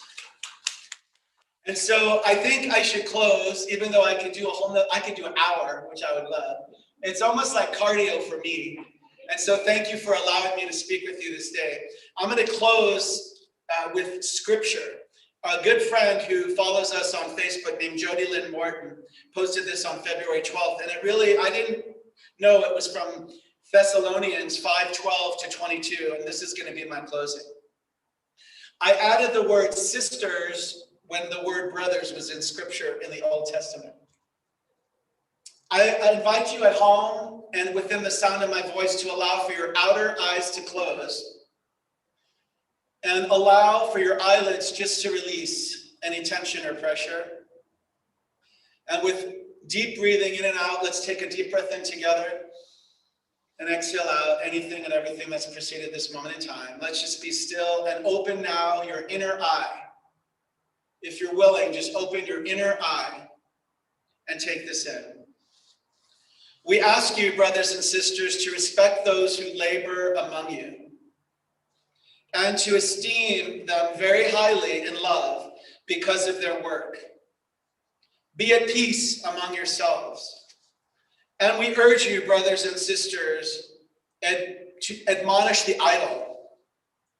And so I think I should close, even though I could do an hour, which I would love. It's almost like cardio for me. And so thank you for allowing me to speak with you this day. I'm going to close with scripture. A good friend who follows us on Facebook named Jody Lynn Morton posted this on February 12th. And I didn't know it was from Thessalonians 5:12 to 22. And this is going to be my closing. I added the word sisters when the word brothers was in scripture in the Old Testament. I invite you at home and within the sound of my voice to allow for your outer eyes to close and allow for your eyelids just to release any tension or pressure. And with deep breathing in and out, let's take a deep breath in together and exhale out anything and everything that's preceded this moment in time. Let's just be still and open now your inner eye. If you're willing, just open your inner eye and take this in. We ask you, brothers and sisters, to respect those who labor among you and to esteem them very highly in love because of their work. Be at peace among yourselves. And we urge you, brothers and sisters, to admonish the idle,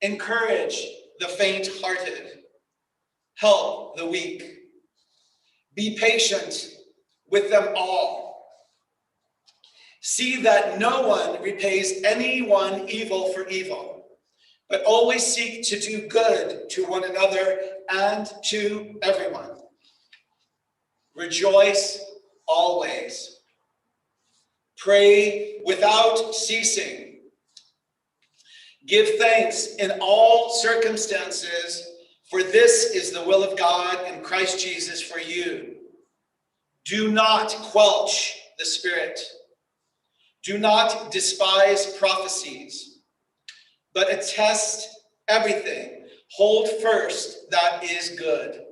encourage the faint-hearted, help the weak, be patient with them all. See that no one repays anyone evil for evil, but always seek to do good to one another and to everyone. Rejoice always. Pray without ceasing. Give thanks in all circumstances, for this is the will of God in Christ Jesus for you. Do not quench the Spirit. Do not despise prophecies, but attest everything. Hold first that is good.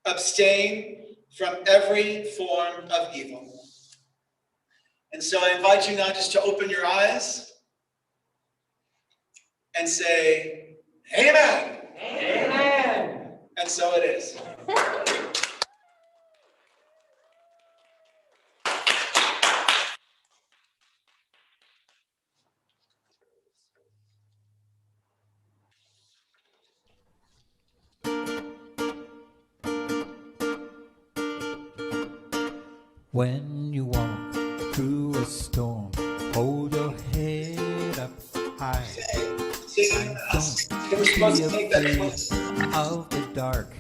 Abstain from every form of evil. And so I invite you now just to open your eyes and say, Amen. Amen. And so it is. When you walk through a storm, hold your head up high. And don't be afraid of the dark.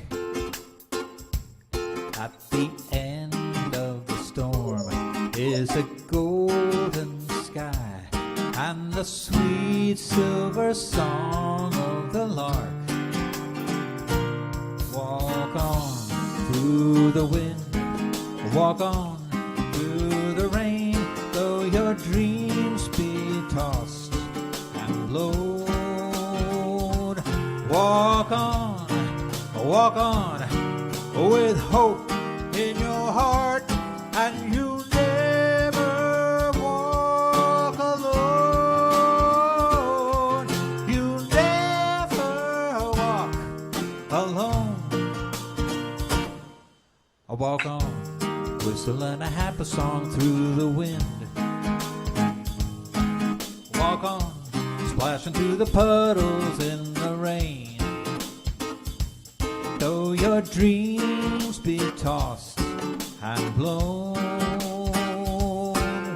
At the end of the storm is a golden sky and the sweet silver song of the lark. Walk on through the wind, walk on through the rain, though your dreams be tossed and blowed. Walk on with hope in your heart, and you'll never walk alone. You'll never walk alone. Walk on, whistling a happy song through the wind. Walk on, splashing through the puddles in the rain. Though your dreams be tossed and blown.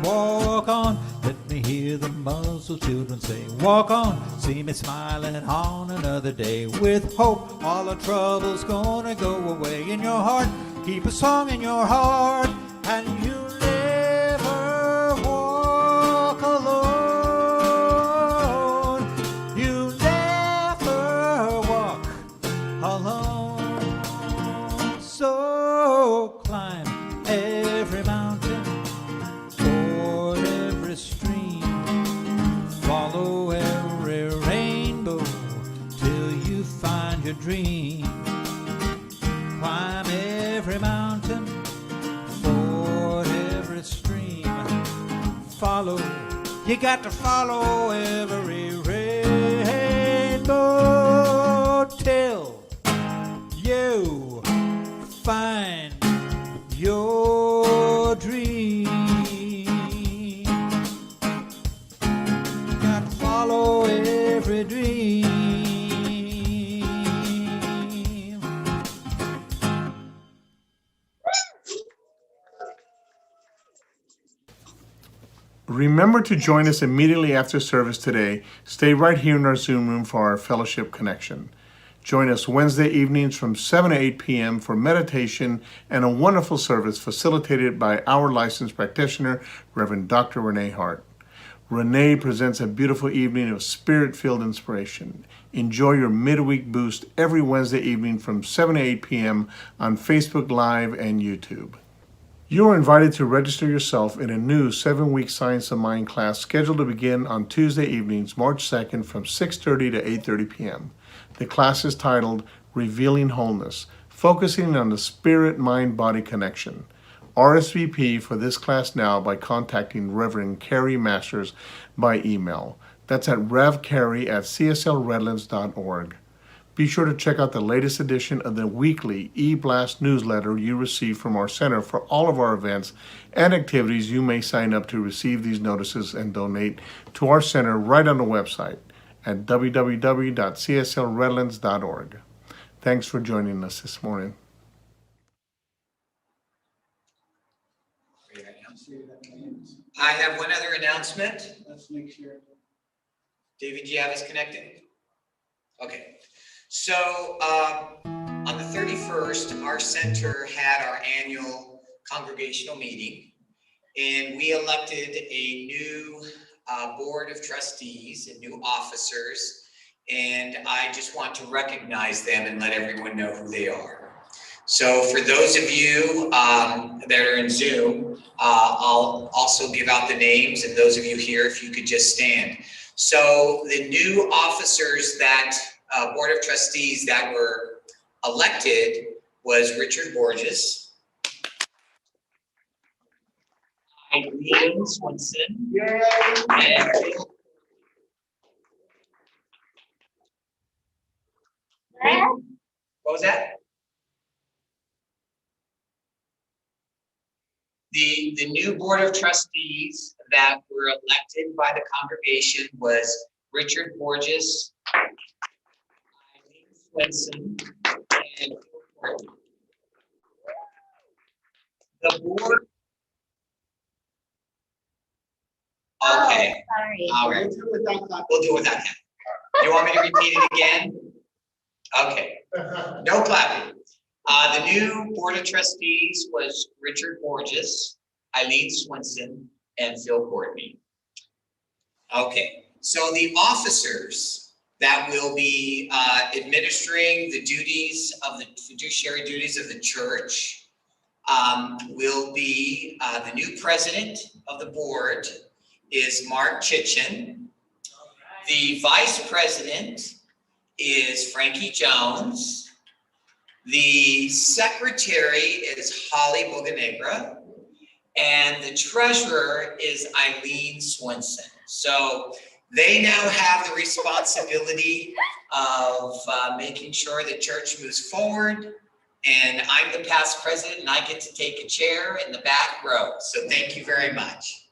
Walk on, let me hear the muzzled children say, walk on, see me smiling on another day. With hope, all the trouble's gonna go away. In your heart, keep a song in your heart, and you'll never walk alone. You'll never walk alone. So climb every mountain, ford every stream, follow every rainbow till you find your dream. Climb every mountain, ford every stream, follow, you got to follow every rainbow till you find your dream. Got to follow every dream. Remember to join us immediately after service today. Stay right here in our Zoom room for our fellowship connection. Join us Wednesday evenings from 7 to 8 p.m. for meditation and a wonderful service facilitated by our licensed practitioner, Reverend Dr. Renee Hart. Renee presents a beautiful evening of spirit-filled inspiration. Enjoy your midweek boost every Wednesday evening from 7 to 8 p.m. on Facebook Live and YouTube. You are invited to register yourself in a new 7-week Science of Mind class scheduled to begin on Tuesday evenings, March 2nd from 6:30 to 8:30 p.m. The class is titled Revealing Wholeness, focusing on the spirit-mind-body connection. RSVP for this class now by contacting Reverend Carrie Masters by email. That's at revcarrie@cslredlands.org. Be sure to check out the latest edition of the weekly e-blast newsletter you receive from our center for all of our events and activities. You may sign up to receive these notices and donate to our center right on the website at www.cslredlands.org. Thanks for joining us this morning. I have one other announcement. Let's make sure. David, do you have us connected? Okay. So on the 31st, our center had our annual congregational meeting, and we elected a new board of trustees and new officers, and I just want to recognize them and let everyone know who they are. So for those of you that are in Zoom, I'll also give out the names, and those of you here, if you could just stand. So the new officers that Board of Trustees that were elected was Richard Borges, Eileen Swenson, and what was that? The new Board of Trustees that were elected by the congregation was Richard Borges, Eileen Swenson, and the board. Okay. Sorry. All right. We'll do it without him. You want me to repeat it again? Okay. No clapping. The new Board of Trustees was Richard Borges, Eileen Swenson, and Phil Courtney. Okay. So the officers that will be administering the duties of the fiduciary duties of the church will be the new president of the board is Mark Chitjian. The vice president is Frankie Jones. The secretary is Holly Boganegra. And the treasurer is Eileen Swenson. So they now have the responsibility of making sure the church moves forward. And I'm the past president, and I get to take a chair in the back row. So thank you very much.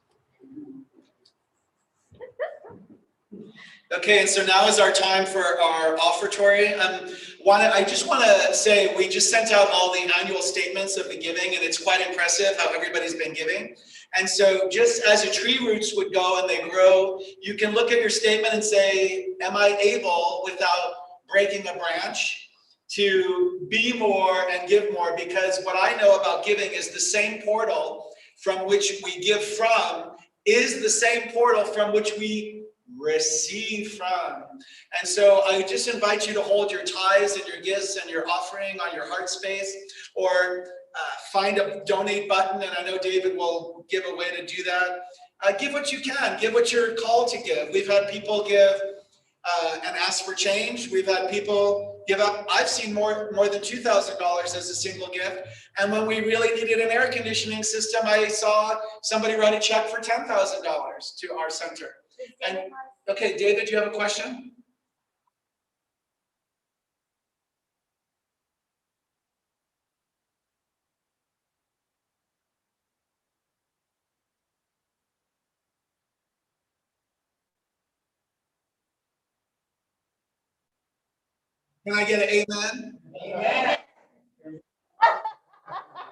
Okay, and so now is our time for our offertory. I just want to say we just sent out all the annual statements of the giving, and it's quite impressive how everybody's been giving. And so just as the tree roots would go and they grow, you can look at your statement and say, am I able, without breaking a branch, to be more and give more? Because what I know about giving is the same portal from which we give from is the same portal from which we receive from. And so I just invite you to hold your tithes and your gifts and your offering on your heart space, or find a donate button, and I know David will give a way to do that. Give what you can, give what you're called to give. We've had people give and ask for change. We've had people give up. I've seen more than $2,000 as a single gift. And when we really needed an air conditioning system, I saw somebody write a check for $10,000 to our center. And okay, David, do you have a question? Can I get an amen? Amen.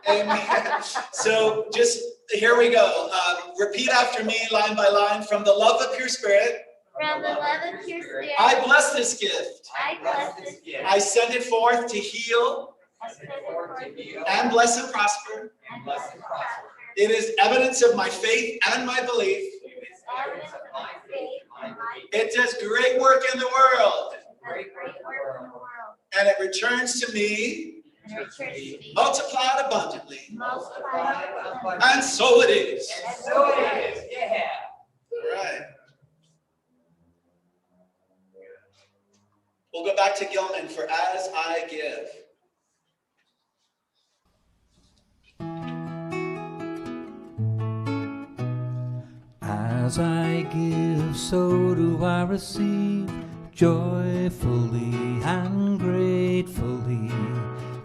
Amen. So just here we go. Repeat after me, line by line. From the love of your spirit. From the love of your spirit. I bless this gift. I bless this gift. I send it forth to heal and bless and prosper. It is evidence of my faith and my belief. It does great work in the world. And it returns to me multiplied abundantly. And so it is. Yeah. All right. We'll go back to Gilman for As I Give. As I give, so do I receive, joyfully and gratefully.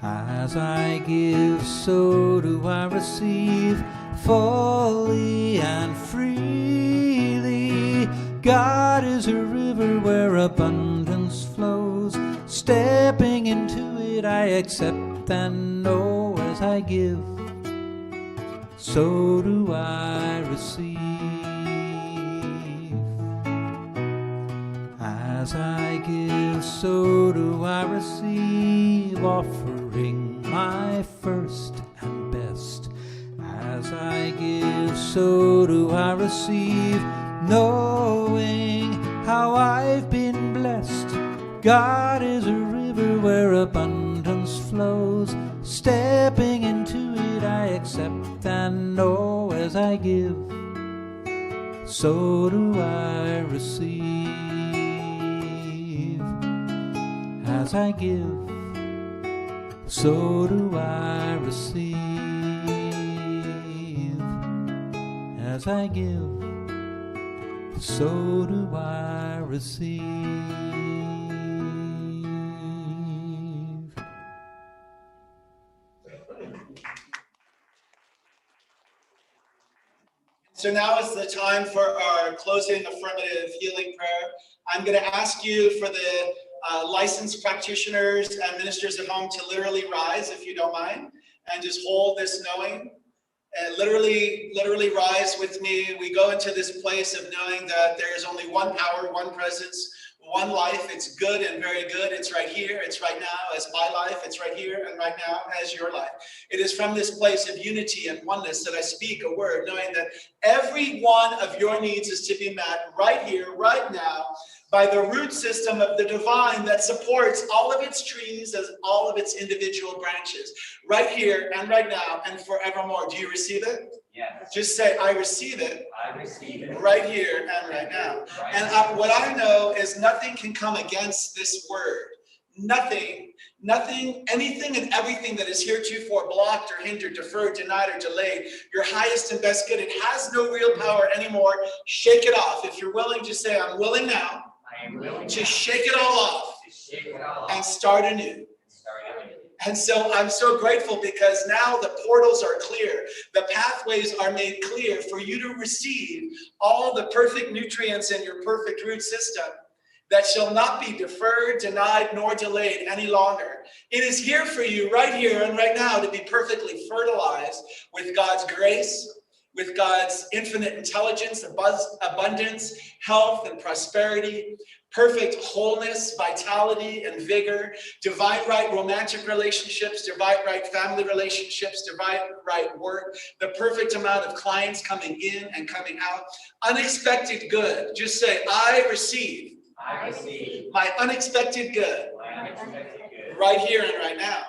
As I give, so do I receive, fully and freely. God is a river where abundance flows. Stepping into it, I accept and know. As I give, so do I receive. As I give, so do I receive, offering my first and best. As I give, so do I receive, knowing how I've been blessed. God is a river where abundance flows. Stepping into it, I accept and know. As I give, so do I receive. As I give, so do I receive. As I give, so do I receive. So now is the time for our closing affirmative healing prayer. I'm going to ask you for the licensed practitioners and ministers at home to literally rise, if you don't mind, and just hold this knowing. And literally rise with me. We go into this place of knowing that there is only one power, one presence, one life. It's good and very good. It's right here. It's right now as my life. It's right here and right now as your life. It is from this place of unity and oneness that I speak a word, knowing that every one of your needs is to be met right here, right now, by the root system of the divine that supports all of its trees as all of its individual branches, right here and right now and forevermore. Do you receive it? Yes. Just say, I receive it. I receive it. Right here and right now. And what I know is nothing can come against this word. Nothing, anything and everything that is heretofore blocked or hindered, deferred, denied, or delayed, your highest and best good, it has no real power anymore. Shake it off. If you're willing, just say, I'm willing now. I am willing to shake it all off and start anew. And so I'm so grateful because now the portals are clear. The pathways are made clear for you to receive all the perfect nutrients in your perfect root system that shall not be deferred, denied, nor delayed any longer. It is here for you right here and right now to be perfectly fertilized with God's grace, with God's infinite intelligence, abundance, health, and prosperity, perfect wholeness, vitality, and vigor, divine right romantic relationships, divine right family relationships, divine right work, the perfect amount of clients coming in and coming out, unexpected good. Just say, I receive my unexpected good right here and right now.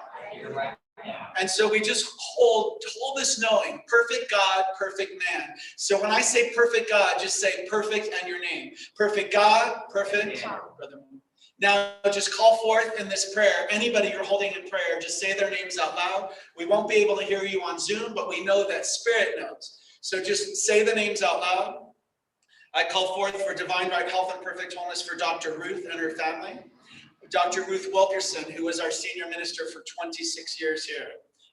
And so we just hold this knowing, perfect God, perfect man. So when I say perfect God, just say perfect and your name. Perfect God, perfect. Now just call forth in this prayer. Anybody you're holding in prayer, just say their names out loud. We won't be able to hear you on Zoom, but we know that Spirit knows. So just say the names out loud. I call forth for divine right health and perfect wholeness for Dr. Ruth and her family. Dr. Ruth Wilkerson, who was our senior minister for 26 years here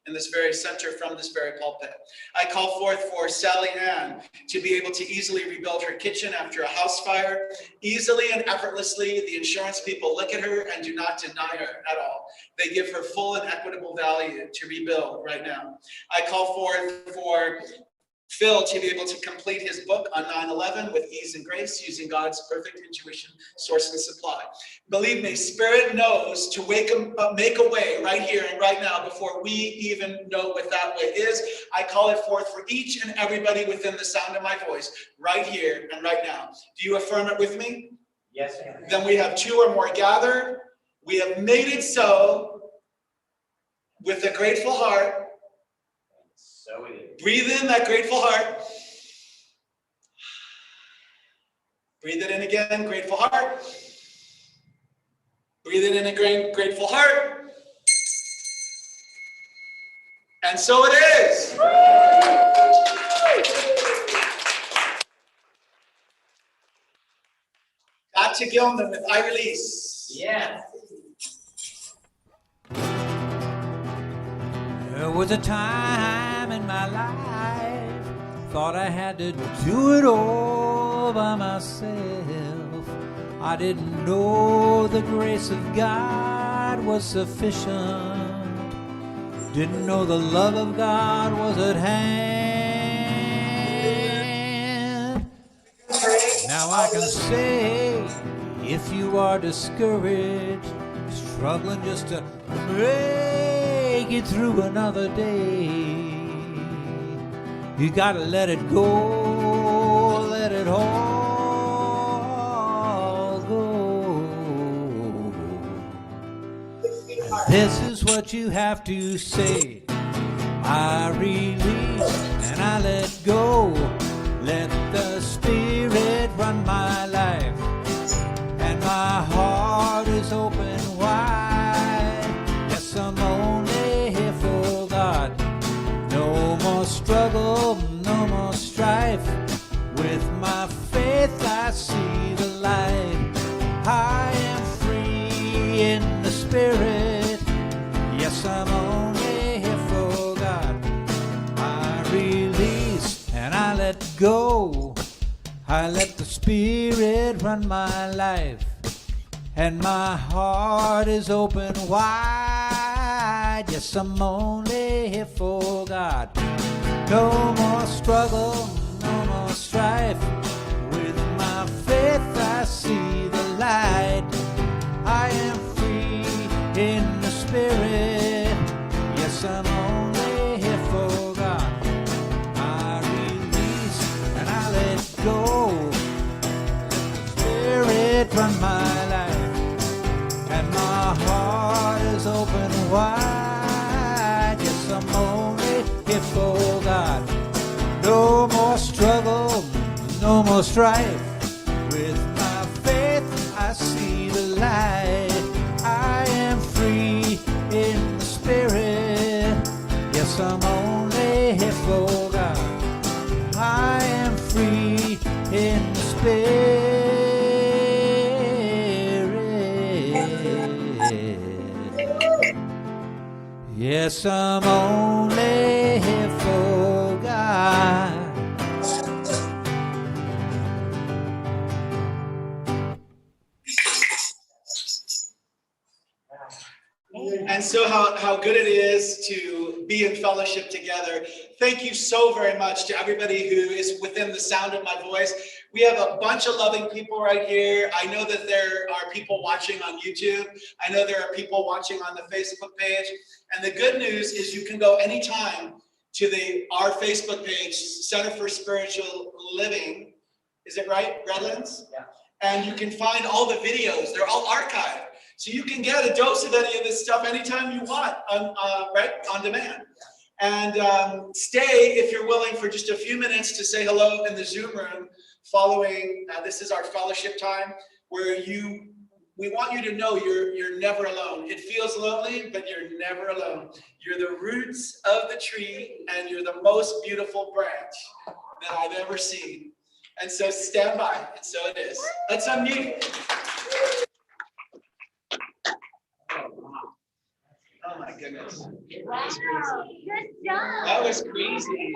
in this very center from this very pulpit. I call forth for Sally Ann to be able to easily rebuild her kitchen after a house fire. Easily and effortlessly, the insurance people look at her and do not deny her at all. They give her full and equitable value to rebuild right now. I call forth for Phil to be able to complete his book on 9/11 with ease and grace using God's perfect intuition, source and supply. Believe me, Spirit knows to make a way right here and right now before we even know what that way is. I call it forth for each and everybody within the sound of my voice right here and right now. Do you affirm it with me? Yes, sir. Then we have two or more gathered. We have made it so. with a grateful heart. So it is. Breathe in that grateful heart. Breathe it in again, grateful heart. Breathe it in again, grateful heart. And so it is. Got to Gilman with I Release. Yeah. There was a time in my life, thought I had to do it all by myself. I didn't know the grace of God was sufficient. Didn't know the love of God was at hand. Now I can say, if you are discouraged, struggling just to make it through another day, you gotta let it go, let it all go. This is what you have to say: I release and I let go. Let the Spirit run my life, and my heart is open wide. Yes, I'm only here for God. No more struggle, no more strife. With my faith I see the light. I am free in the Spirit. Yes, I'm only here for God. I release and I let go. I let the Spirit run my life, and my heart is open wide. Yes, I'm only here for God. No more struggle, no more strife. With my faith I see the light. I am free in the Spirit. Yes, I'm only here for God. I release and I let go. Spirit run my life, and my heart is open wide. Yes, I'm only here for God. No more struggle, no more strife. With my faith I see the light. I am free in the Spirit. Yes, I'm only here for God. I am free in the Spirit. Yes, I'm only here for God. And so how good it is to be in fellowship together. Thank you so very much to everybody who is within the sound of my voice. We have a bunch of loving people right here. I know that there are people watching on YouTube. I know there are people watching on the Facebook page. And the good news is you can go anytime to our Facebook page, Center for Spiritual Living. Is it right, Redlands? Yeah. And you can find all the videos. They're all archived. So you can get a dose of any of this stuff anytime you want, right, on demand. And stay, if you're willing, for just a few minutes to say hello in the Zoom room following. This is our fellowship time where we want you to know you're never alone. It feels lonely, but you're never alone. You're the roots of the tree, and you're the most beautiful branch that I've ever seen. And so stand by, and so it is. Let's unmute. Oh my goodness. Wow, good job. That was crazy.